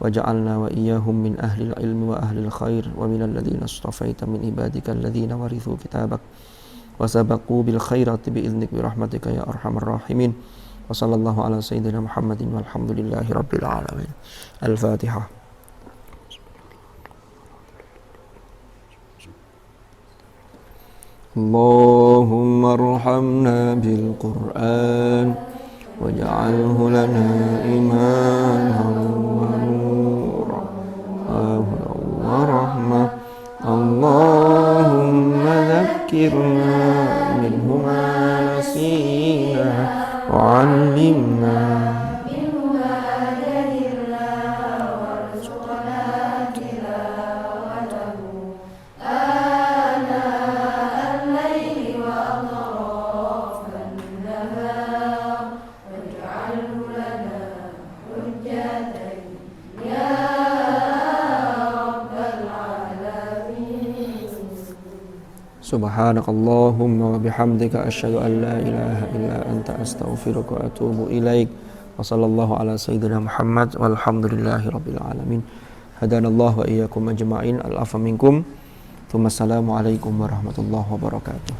waj'alna wa iyyahum min ahli al-ilmi wa ahli al-khair wa min alladhina astafaita min ibadika alladhina warithu kitabak wa sabaqu bil khairati bi idhnik bi rahmatika ya arhamar rahimin wa sallallahu ala sayyidina Muhammadin walhamdulillahi rabbil alamin. Al-Fatihah. Allahumma arhamna bil Qur'an waj'alhu lana imaman wa nuran wa rahmah. Allahumma dhakkirna minhu ma nasina wa 'allimna Subhanakallahumma wa bihamdika asyhadu an la ilaha illa anta astaghfiruka wa atubu ilaik. Wa sallallahu ala sayyidina Muhammad walhamdulillahi rabbil alamin. Hadanallahu wa iyyakum ajma'in. Al-afa minkum. Assalamualaikum warahmatullahi wabarakatuh.